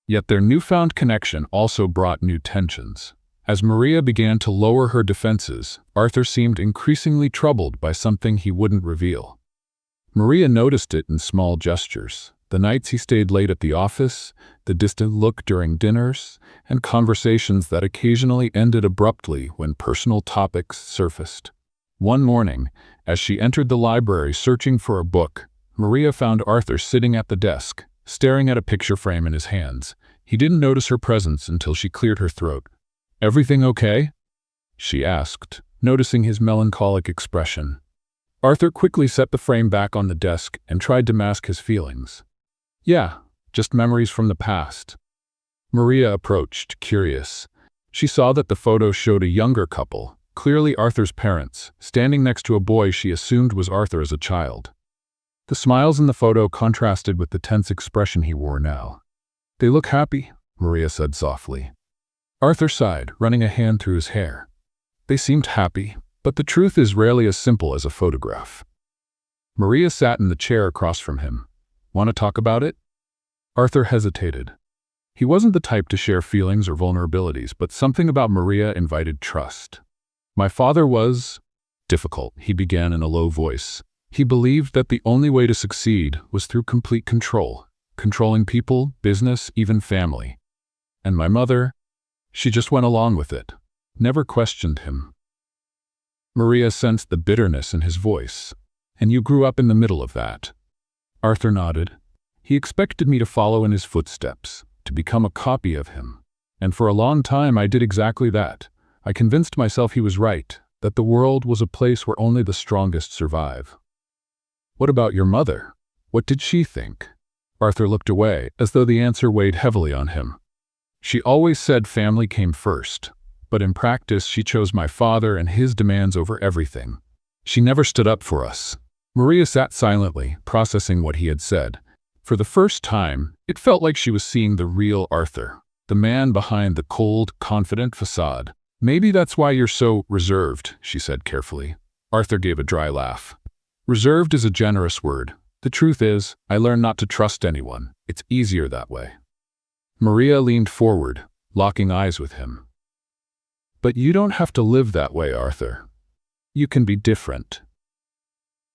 S1: Yet their newfound connection also brought new tensions. As Maria began to lower her defenses, Arthur seemed increasingly troubled by something he wouldn't reveal. Maria noticed it in small gestures: the nights he stayed late at the office, the distant look during dinners, and conversations that occasionally ended abruptly when personal topics surfaced. One morning, as she entered the library searching for a book, Maria found Arthur sitting at the desk, staring at a picture frame in his hands. He didn't notice her presence until she cleared her throat. "Everything okay?" she asked, noticing his melancholic expression. Arthur quickly set the frame back on the desk and tried to mask his feelings. "Yeah, just memories from the past." Maria approached, curious. She saw that the photo showed a younger couple, clearly Arthur's parents, standing next to a boy she assumed was Arthur as a child. The smiles in the photo contrasted with the tense expression he wore now. "They look happy," Maria said softly. Arthur sighed, running a hand through his hair. "They seemed happy, but the truth is rarely as simple as a photograph." Maria sat in the chair across from him. "Want to talk about it?" Arthur hesitated. He wasn't the type to share feelings or vulnerabilities, but something about Maria invited trust. "My father was difficult," he began in a low voice. "He believed that the only way to succeed was through complete control controlling people, business, even family. And my mother, she just went along with it, never questioned him. Maria sensed the bitterness in his voice. And you grew up in the middle of that. Arthur nodded. He expected me to follow in his footsteps, to become a copy of him. And for a long time I did exactly that. I convinced myself he was right, that the world was a place where only the strongest survive. What about your mother? What did she think? Arthur looked away, as though the answer weighed heavily on him. She always said family came first, but in practice she chose my father and his demands over everything. She never stood up for us. Maria sat silently, processing what he had said. For the first time, it felt like she was seeing the real Arthur, the man behind the cold, confident facade. Maybe that's why you're so reserved, she said carefully. Arthur gave a dry laugh. Reserved is a generous word. The truth is, I learned not to trust anyone. It's easier that way. Maria leaned forward, locking eyes with him. But you don't have to live that way, Arthur. You can be different.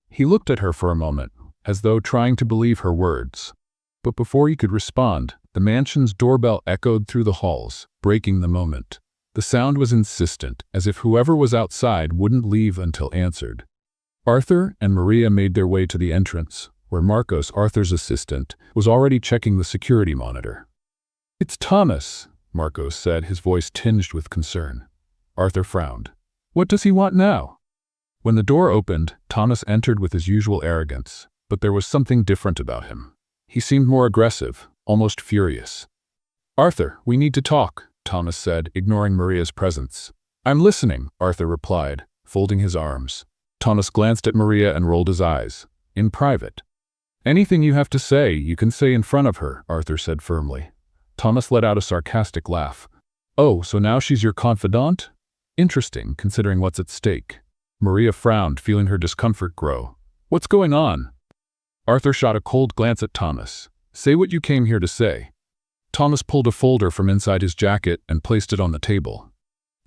S1: He looked at her for a moment, as though trying to believe her words. But before he could respond, the mansion's doorbell echoed through the halls, breaking the moment. The sound was insistent, as if whoever was outside wouldn't leave until answered. Arthur and Maria made their way to the entrance, where Marcos, Arthur's assistant, was already checking the security monitor. "It's Thomas," Marcos said, his voice tinged with concern. Arthur frowned. "What does he want now?" When the door opened, Thomas entered with his usual arrogance, but there was something different about him. He seemed more aggressive, almost furious. "Arthur, we need to talk," Thomas said, ignoring Maria's presence. "I'm listening," Arthur replied, folding his arms. Thomas glanced at Maria and rolled his eyes. "In private." "Anything you have to say, you can say in front of her," Arthur said firmly. Thomas let out a sarcastic laugh. "Oh, so now she's your confidant? Interesting, considering what's at stake." Maria frowned, feeling her discomfort grow. "What's going on?" Arthur shot a cold glance at Thomas. "Say what you came here to say." Thomas pulled a folder from inside his jacket and placed it on the table.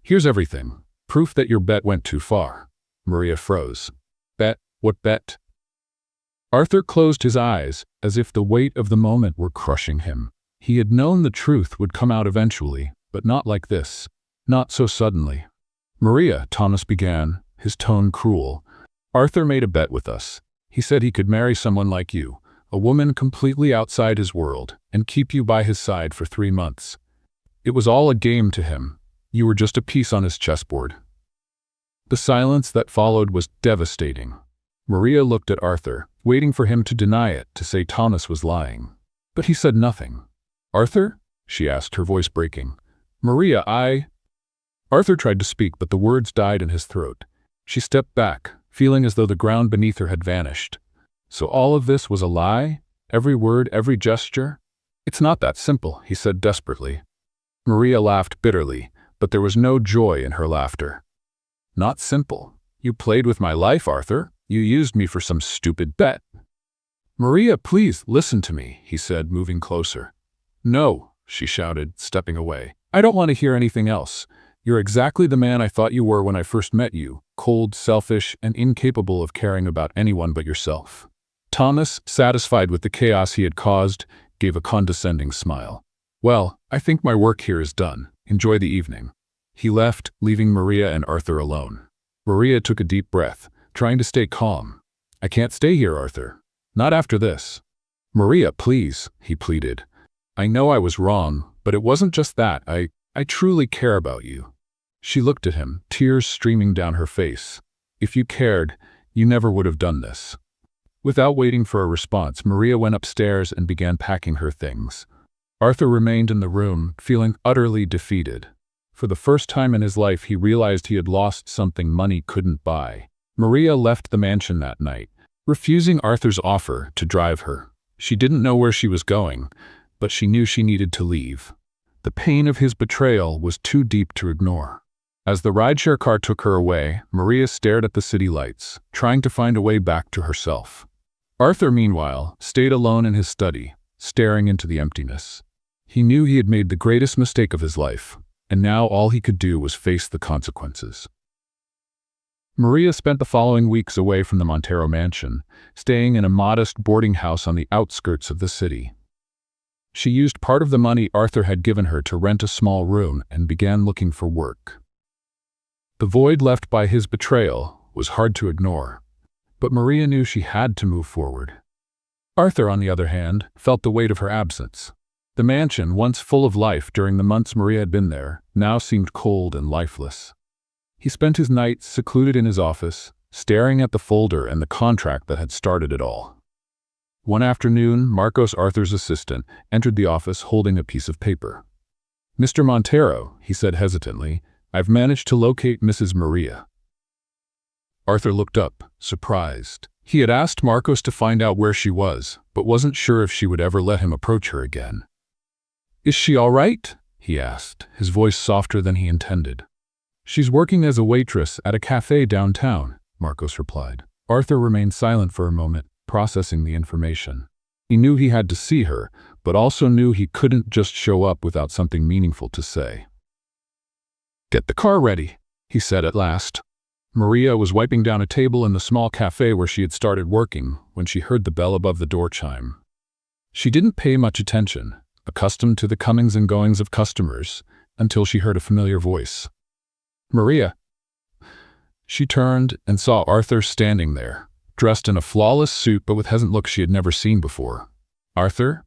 S1: "Here's everything. Proof that your bet went too far." Maria froze. "Bet? What bet?" Arthur closed his eyes, as if the weight of the moment were crushing him. He had known the truth would come out eventually, but not like this. Not so suddenly. "Maria," Thomas began, his tone cruel. "Arthur made a bet with us. He said he could marry someone like you, a woman completely outside his world, and keep you by his side for 3 months. It was all a game to him. You were just a piece on his chessboard." The silence that followed was devastating. Maria looked at Arthur, waiting for him to deny it, to say Thomas was lying. But he said nothing. "Arthur?" she asked, her voice breaking. "Maria, Arthur tried to speak, but the words died in his throat. She stepped back, feeling as though the ground beneath her had vanished. So all of this was a lie? Every word, every gesture? "It's not that simple," he said desperately. Maria laughed bitterly, but there was no joy in her laughter. "Not simple? You played with my life, Arthur. You used me for some stupid bet." "Maria, please, listen to me," he said, moving closer. "No," she shouted, stepping away. "I don't want to hear anything else. You're exactly the man I thought you were when I first met you, cold, selfish, and incapable of caring about anyone but yourself." Thomas, satisfied with the chaos he had caused, gave a condescending smile. "Well, I think my work here is done. Enjoy the evening." He left, leaving Maria and Arthur alone. Maria took a deep breath, trying to stay calm. "I can't stay here, Arthur. Not after this." "Maria, please," he pleaded. "I know I was wrong, but it wasn't just that. I truly care about you." She looked at him, tears streaming down her face. "If you cared, you never would have done this." Without waiting for a response, Maria went upstairs and began packing her things. Arthur remained in the room, feeling utterly defeated. For the first time in his life, he realized he had lost something money couldn't buy. Maria left the mansion that night, refusing Arthur's offer to drive her. She didn't know where she was going, but she knew she needed to leave. The pain of his betrayal was too deep to ignore. As the rideshare car took her away, Maria stared at the city lights, trying to find a way back to herself. Arthur, meanwhile, stayed alone in his study, staring into the emptiness. He knew he had made the greatest mistake of his life, and now all he could do was face the consequences. Maria spent the following weeks away from the Montero mansion, staying in a modest boarding house on the outskirts of the city. She used part of the money Arthur had given her to rent a small room and began looking for work. The void left by his betrayal was hard to ignore, but Maria knew she had to move forward. Arthur, on the other hand, felt the weight of her absence. The mansion, once full of life during the months Maria had been there, now seemed cold and lifeless. He spent his nights secluded in his office, staring at the folder and the contract that had started it all. One afternoon, Marcos, Arthur's assistant, entered the office holding a piece of paper. "Mr. Montero," he said hesitantly, "I've managed to locate Mrs. Maria." Arthur looked up, surprised. He had asked Marcos to find out where she was, but wasn't sure if she would ever let him approach her again. "Is she all right?" he asked, his voice softer than he intended. "She's working as a waitress at a cafe downtown," Marcos replied. Arthur remained silent for a moment, processing the information. He knew he had to see her, but also knew he couldn't just show up without something meaningful to say. "Get the car ready," he said at last. Maria was wiping down a table in the small cafe where she had started working when she heard the bell above the door chime. She didn't pay much attention, accustomed to the comings and goings of customers, until she heard a familiar voice. "Maria." She turned and saw Arthur standing there, dressed in a flawless suit but with hesitant look she had never seen before. "Arthur?"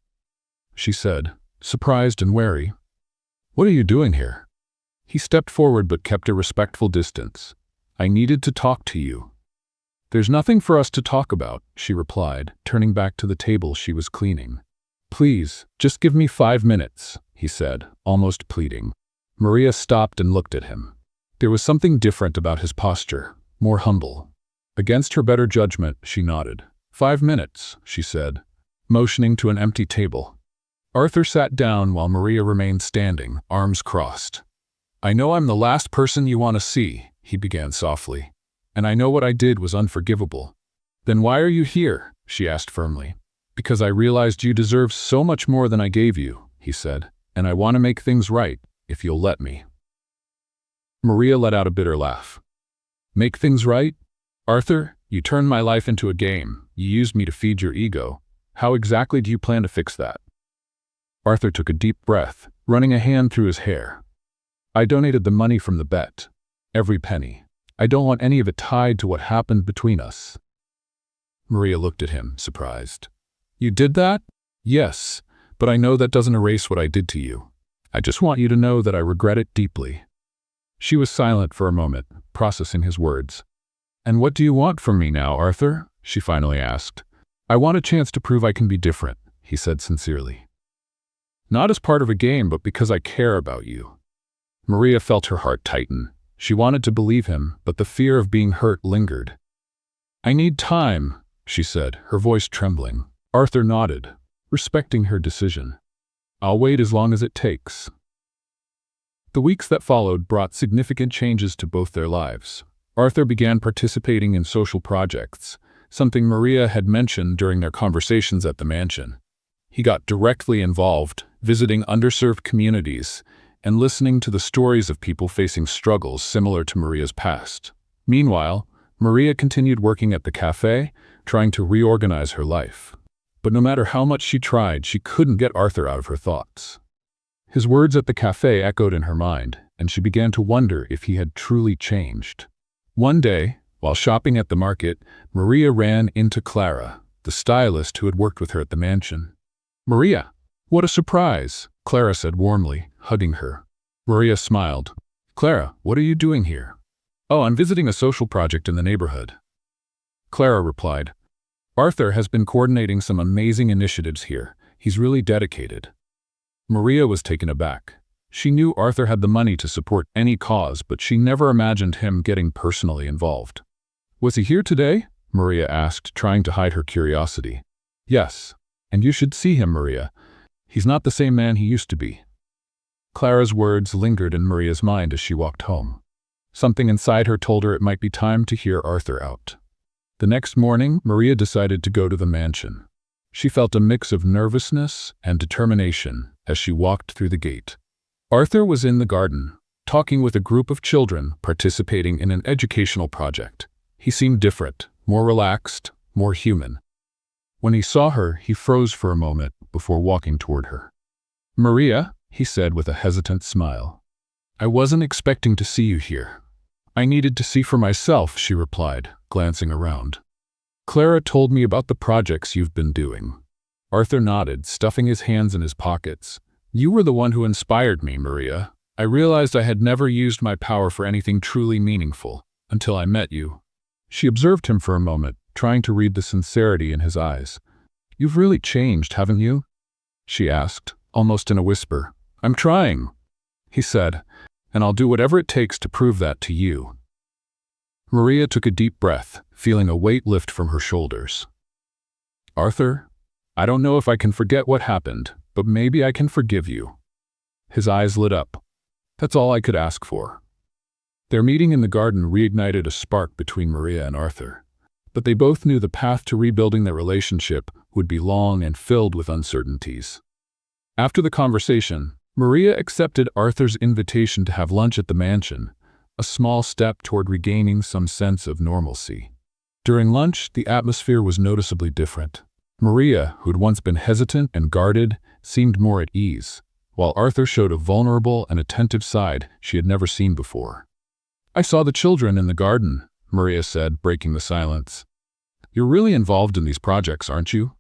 S1: she said, surprised and wary. "What are you doing here?" He stepped forward but kept a respectful distance. "I needed to talk to you." "There's nothing for us to talk about," she replied, turning back to the table she was cleaning. "Please, just give me 5 minutes," he said, almost pleading. Maria stopped and looked at him. There was something different about his posture, more humble. Against her better judgment, she nodded. 5 minutes, she said, motioning to an empty table. Arthur sat down while Maria remained standing, arms crossed. "I know I'm the last person you want to see," he began softly, "and I know what I did was unforgivable." "Then why are you here?" she asked firmly. "Because I realized you deserve so much more than I gave you," he said, "and I want to make things right, if you'll let me." Maria let out a bitter laugh. "Make things right? Arthur, you turned my life into a game. You used me to feed your ego. How exactly do you plan to fix that?" Arthur took a deep breath, running a hand through his hair. "I donated the money from the bet. Every penny. I don't want any of it tied to what happened between us." Maria looked at him, surprised. "You did that?" "Yes, but I know that doesn't erase what I did to you. I just want you to know that I regret it deeply." She was silent for a moment, processing his words. "And what do you want from me now, Arthur?" she finally asked. "I want a chance to prove I can be different," he said sincerely. "Not as part of a game, but because I care about you." Maria felt her heart tighten. She wanted to believe him, but the fear of being hurt lingered. "I need time," she said, her voice trembling. Arthur nodded, respecting her decision. "I'll wait as long as it takes." The weeks that followed brought significant changes to both their lives. Arthur began participating in social projects, something Maria had mentioned during their conversations at the mansion. He got directly involved, visiting underserved communities and listening to the stories of people facing struggles similar to Maria's past. Meanwhile, Maria continued working at the cafe, trying to reorganize her life. But no matter how much she tried, she couldn't get Arthur out of her thoughts. His words at the cafe echoed in her mind, and she began to wonder if he had truly changed. One day, while shopping at the market, Maria ran into Clara, the stylist who had worked with her at the mansion. "Maria, what a surprise," Clara said warmly, hugging her. Maria smiled. "Clara, what are you doing here?" "Oh, I'm visiting a social project in the neighborhood." Clara replied, "Arthur has been coordinating some amazing initiatives here. He's really dedicated." Maria was taken aback. She knew Arthur had the money to support any cause, but she never imagined him getting personally involved. "Was he here today?" Maria asked, trying to hide her curiosity. "Yes, and you should see him, Maria. He's not the same man he used to be." Clara's words lingered in Maria's mind as she walked home. Something inside her told her it might be time to hear Arthur out. The next morning, Maria decided to go to the mansion. She felt a mix of nervousness and determination as she walked through the gate. Arthur was in the garden, talking with a group of children participating in an educational project. He seemed different, more relaxed, more human. When he saw her, he froze for a moment before walking toward her. Maria, he said with a hesitant smile. I wasn't expecting to see you here. I needed to see for myself, she replied, glancing around. Clara told me about the projects you've been doing. Arthur nodded, stuffing his hands in his pockets. You were the one who inspired me, Maria. I realized I had never used my power for anything truly meaningful, until I met you. She observed him for a moment, trying to read the sincerity in his eyes. You've really changed, haven't you? She asked, almost in a whisper. I'm trying, he said, and I'll do whatever it takes to prove that to you. Maria took a deep breath, feeling a weight lift from her shoulders. Arthur, I don't know if I can forget what happened, but maybe I can forgive you. His eyes lit up. That's all I could ask for. Their meeting in the garden reignited a spark between Maria and Arthur, but they both knew the path to rebuilding their relationship would be long and filled with uncertainties. After the conversation, Maria accepted Arthur's invitation to have lunch at the mansion, a small step toward regaining some sense of normalcy. During lunch, the atmosphere was noticeably different. Maria, who'd once been hesitant and guarded, seemed more at ease, while Arthur showed a vulnerable and attentive side she had never seen before. I saw the children in the garden, Maria said, breaking the silence. You're really involved in these projects, aren't you?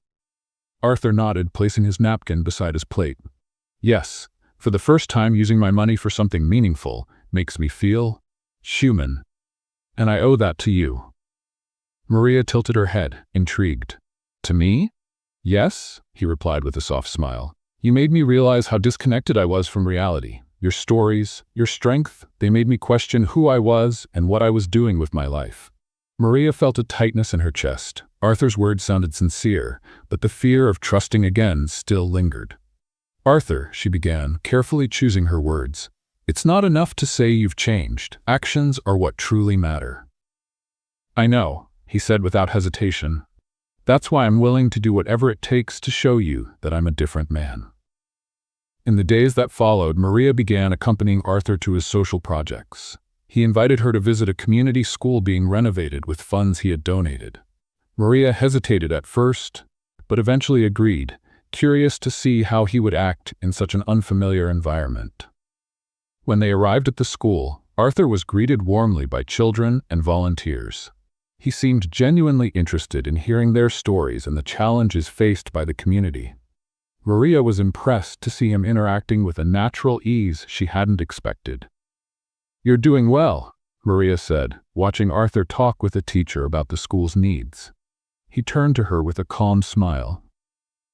S1: Arthur nodded, placing his napkin beside his plate. Yes, for the first time using my money for something meaningful makes me feel human, and I owe that to you. Maria tilted her head, intrigued. To me? Yes, he replied with a soft smile. You made me realize how disconnected I was from reality. Your stories, your strength, they made me question who I was and what I was doing with my life. Maria felt a tightness in her chest. Arthur's words sounded sincere, but the fear of trusting again still lingered. Arthur, she began, carefully choosing her words. It's not enough to say you've changed. Actions are what truly matter. I know, he said without hesitation. That's why I'm willing to do whatever it takes to show you that I'm a different man. In the days that followed, Maria began accompanying Arthur to his social projects. He invited her to visit a community school being renovated with funds he had donated. Maria hesitated at first, but eventually agreed, curious to see how he would act in such an unfamiliar environment. When they arrived at the school, Arthur was greeted warmly by children and volunteers. He seemed genuinely interested in hearing their stories and the challenges faced by the community. Maria was impressed to see him interacting with a natural ease she hadn't expected. You're doing well, Maria said, watching Arthur talk with a teacher about the school's needs. He turned to her with a calm smile.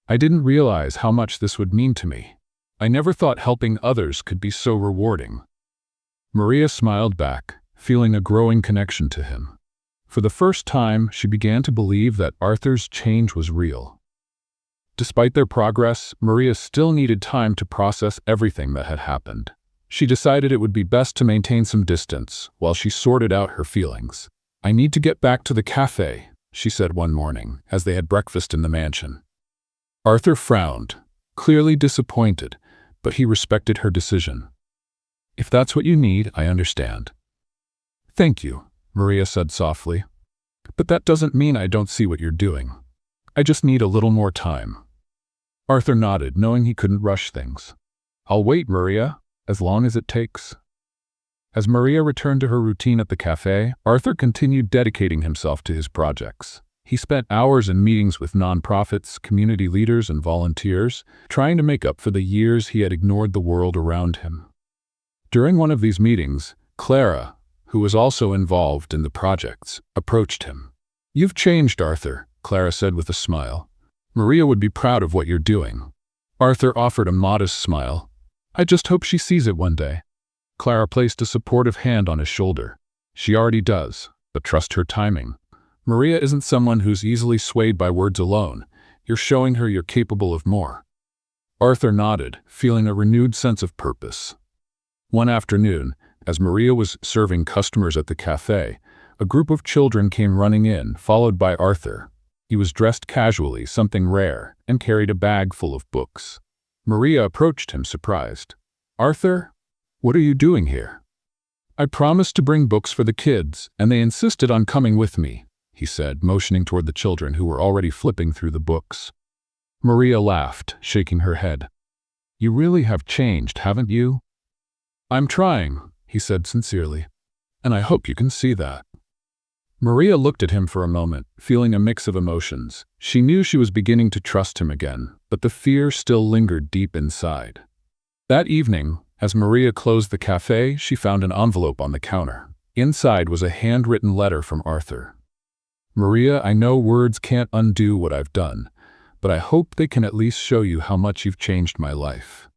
S1: I didn't realize how much this would mean to me. I never thought helping others could be so rewarding. Maria smiled back, feeling a growing connection to him. For the first time, she began to believe that Arthur's change was real. Despite their progress, Maria still needed time to process everything that had happened. She decided it would be best to maintain some distance while she sorted out her feelings. I need to get back to the cafe, she said one morning, as they had breakfast in the mansion. Arthur frowned, clearly disappointed, but he respected her decision. If that's what you need, I understand. Thank you, Maria said softly. But that doesn't mean I don't see what you're doing. I just need a little more time. Arthur nodded, knowing he couldn't rush things. I'll wait, Maria, as long as it takes. As Maria returned to her routine at the cafe, Arthur continued dedicating himself to his projects. He spent hours in meetings with nonprofits, community leaders, and volunteers, trying to make up for the years he had ignored the world around him. During one of these meetings, Clara, who was also involved in the projects, approached him. You've changed, Arthur, Clara said with a smile. Maria would be proud of what you're doing. Arthur offered a modest smile. I just hope she sees it one day. Clara placed a supportive hand on his shoulder. She already does, but trust her timing. Maria isn't someone who's easily swayed by words alone. You're showing her you're capable of more. Arthur nodded, feeling a renewed sense of purpose. One afternoon, as Maria was serving customers at the cafe, a group of children came running in, followed by Arthur. He was dressed casually, something rare, and carried a bag full of books. Maria approached him, surprised. Arthur, what are you doing here? I promised to bring books for the kids, and they insisted on coming with me, he said, motioning toward the children who were already flipping through the books. Maria laughed, shaking her head. You really have changed, haven't you? I'm trying, he said sincerely, and I hope you can see that. Maria looked at him for a moment, feeling a mix of emotions. She knew she was beginning to trust him again, but the fear still lingered deep inside. That evening, as Maria closed the cafe, she found an envelope on the counter. Inside was a handwritten letter from Arthur. Maria, I know words can't undo what I've done, but I hope they can at least show you how much you've changed my life.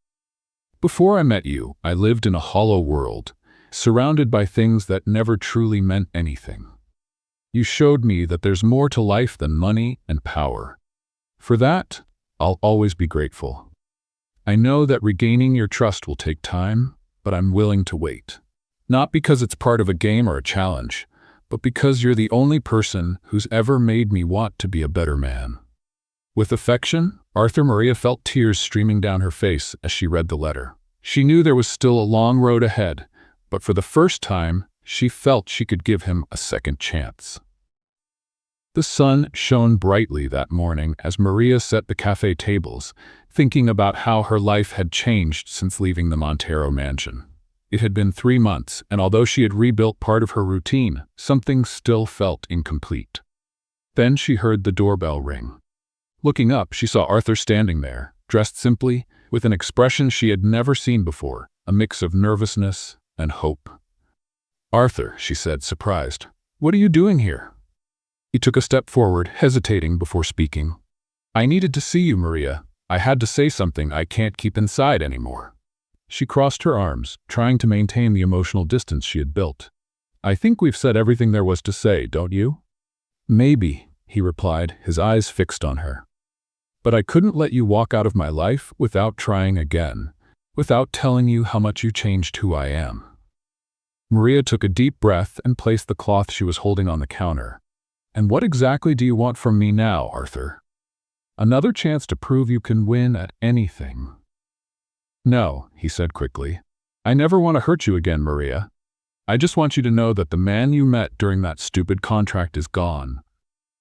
S1: Before I met you, I lived in a hollow world, surrounded by things that never truly meant anything. You showed me that there's more to life than money and power. For that, I'll always be grateful. I know that regaining your trust will take time, but I'm willing to wait. Not because it's part of a game or a challenge, but because you're the only person who's ever made me want to be a better man. With affection, Arthur. Maria felt tears streaming down her face as she read the letter. She knew there was still a long road ahead, but for the first time, she felt she could give him a second chance. The sun shone brightly that morning as Maria set the cafe tables, thinking about how her life had changed since leaving the Montero mansion. It had been 3 months, and although she had rebuilt part of her routine, something still felt incomplete. Then she heard the doorbell ring. Looking up, she saw Arthur standing there, dressed simply, with an expression she had never seen before, a mix of nervousness and hope. "Arthur," she said, surprised, "what are you doing here?" He took a step forward, hesitating before speaking. "I needed to see you, Maria. I had to say something I can't keep inside anymore." She crossed her arms, trying to maintain the emotional distance she had built. "I think we've said everything there was to say, don't you?" "Maybe," he replied, his eyes fixed on her. "But I couldn't let you walk out of my life without trying again, without telling you how much you changed who I am." Maria took a deep breath and placed the cloth she was holding on the counter. "And what exactly do you want from me now, Arthur? Another chance to prove you can win at anything." "No," he said quickly. "I never want to hurt you again, Maria. I just want you to know that the man you met during that stupid contract is gone.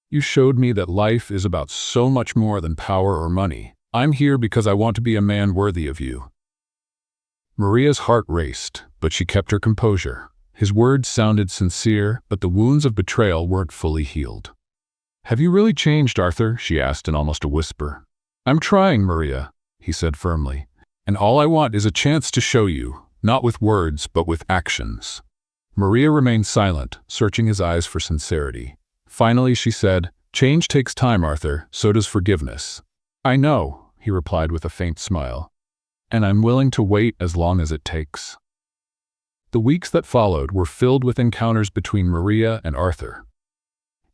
S1: You showed me that life is about so much more than power or money. I'm here because I want to be a man worthy of you." Maria's heart raced, but she kept her composure. His words sounded sincere, but the wounds of betrayal weren't fully healed. "Have you really changed, Arthur?" she asked in almost a whisper. "I'm trying, Maria," he said firmly. "And all I want is a chance to show you, not with words, but with actions." Maria remained silent, searching his eyes for sincerity. Finally, she said, "Change takes time, Arthur, so does forgiveness." "I know," he replied with a faint smile. "And I'm willing to wait as long as it takes." The weeks that followed were filled with encounters between Maria and Arthur.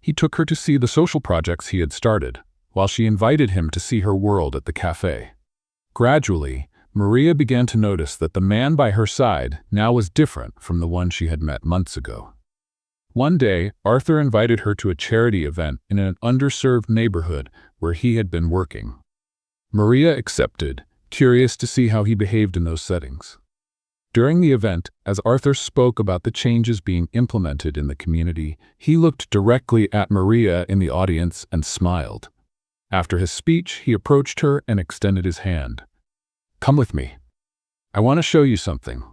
S1: He took her to see the social projects he had started, while she invited him to see her world at the cafe. Gradually, Maria began to notice that the man by her side now was different from the one she had met months ago. One day, Arthur invited her to a charity event in an underserved neighborhood where he had been working. Maria accepted, curious to see how he behaved in those settings. During the event, as Arthur spoke about the changes being implemented in the community, he looked directly at Maria in the audience and smiled. After his speech, he approached her and extended his hand. "Come with me. I want to show you something."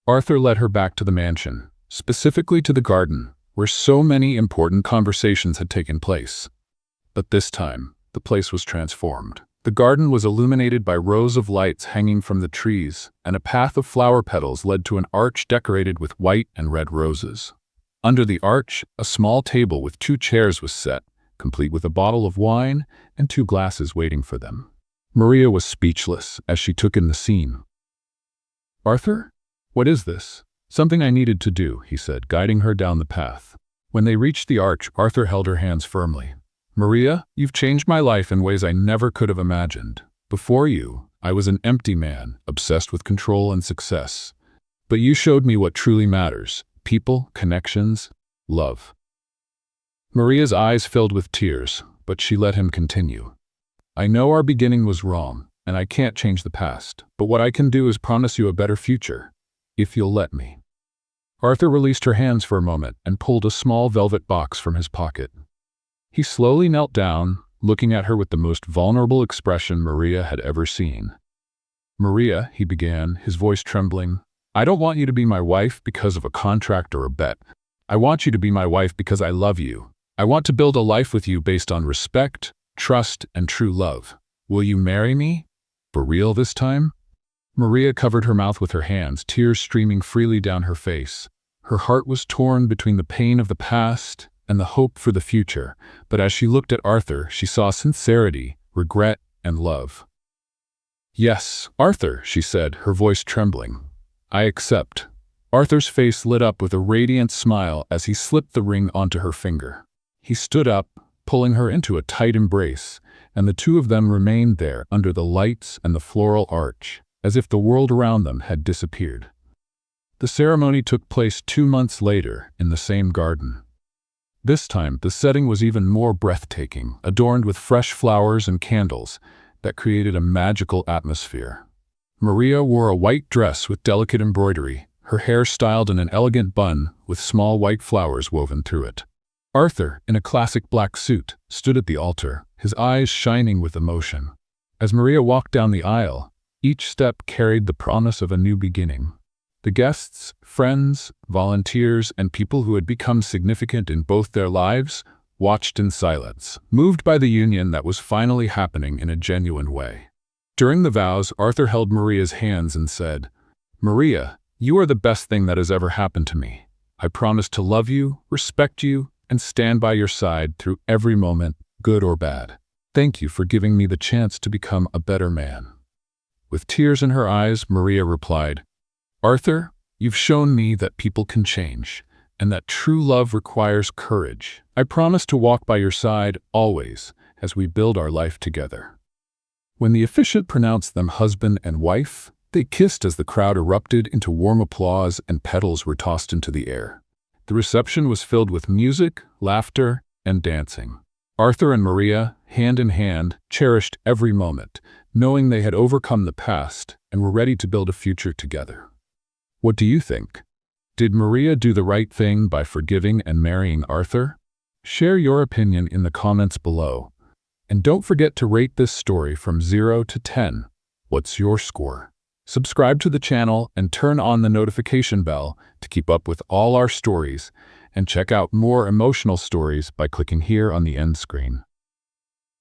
S1: Arthur led her back to the mansion, specifically to the garden, where so many important conversations had taken place. But this time, the place was transformed. The garden was illuminated by rows of lights hanging from the trees, and a path of flower petals led to an arch decorated with white and red roses. Under the arch, a small table with 2 chairs was set, complete with a bottle of wine and 2 glasses waiting for them. Maria was speechless as she took in the scene. "Arthur? What is this?" "Something I needed to do," he said, guiding her down the path. When they reached the arch, Arthur held her hands firmly. "Maria, you've changed my life in ways I never could have imagined. Before you, I was an empty man, obsessed with control and success. But you showed me what truly matters: people, connections, love." Maria's eyes filled with tears, but she let him continue. "I know our beginning was wrong, and I can't change the past, but what I can do is promise you a better future, if you'll let me." Arthur released her hands for a moment and pulled a small velvet box from his pocket. He slowly knelt down, looking at her with the most vulnerable expression Maria had ever seen. Maria, he began, his voice trembling, I don't want you to be my wife because of a contract or a bet. I want you to be my wife because I love you. I want to build a life with you based on respect, trust, and true love. Will you marry me? For real this time? Maria covered her mouth with her hands, tears streaming freely down her face. Her heart was torn between the pain of the past and the hope for the future, but as she looked at Arthur, she saw sincerity, regret, and love. Yes, Arthur, she said, her voice trembling. I accept. Arthur's face lit up with a radiant smile as he slipped the ring onto her finger. He stood up, pulling her into a tight embrace, and the two of them remained there under the lights and the floral arch, as if the world around them had disappeared. The ceremony took place 2 months later in the same garden. This time, the setting was even more breathtaking, adorned with fresh flowers and candles that created a magical atmosphere. Maria wore a white dress with delicate embroidery, her hair styled in an elegant bun with small white flowers woven through it. Arthur, in a classic black suit, stood at the altar, his eyes shining with emotion. As Maria walked down the aisle, each step carried the promise of a new beginning. The guests, friends, volunteers, and people who had become significant in both their lives watched in silence, moved by the union that was finally happening in a genuine way. During the vows, Arthur held Maria's hands and said, Maria, you are the best thing that has ever happened to me. I promise to love you, respect you, and stand by your side through every moment, good or bad. Thank you for giving me the chance to become a better man. With tears in her eyes, Maria replied, Arthur, you've shown me that people can change, and that true love requires courage. I promise to walk by your side always as we build our life together. When the officiant pronounced them husband and wife, they kissed as the crowd erupted into warm applause and petals were tossed into the air. The reception was filled with music, laughter, and dancing. Arthur and Maria, hand in hand, cherished every moment, knowing they had overcome the past and were ready to build a future together. What do you think? Did Maria do the right thing by forgiving and marrying Arthur? Share your opinion in the comments below. And don't forget to rate this story from 0 to 10. What's your score? Subscribe to the channel and turn on the notification bell to keep up with all our stories, and check out more emotional stories by clicking here on the end screen.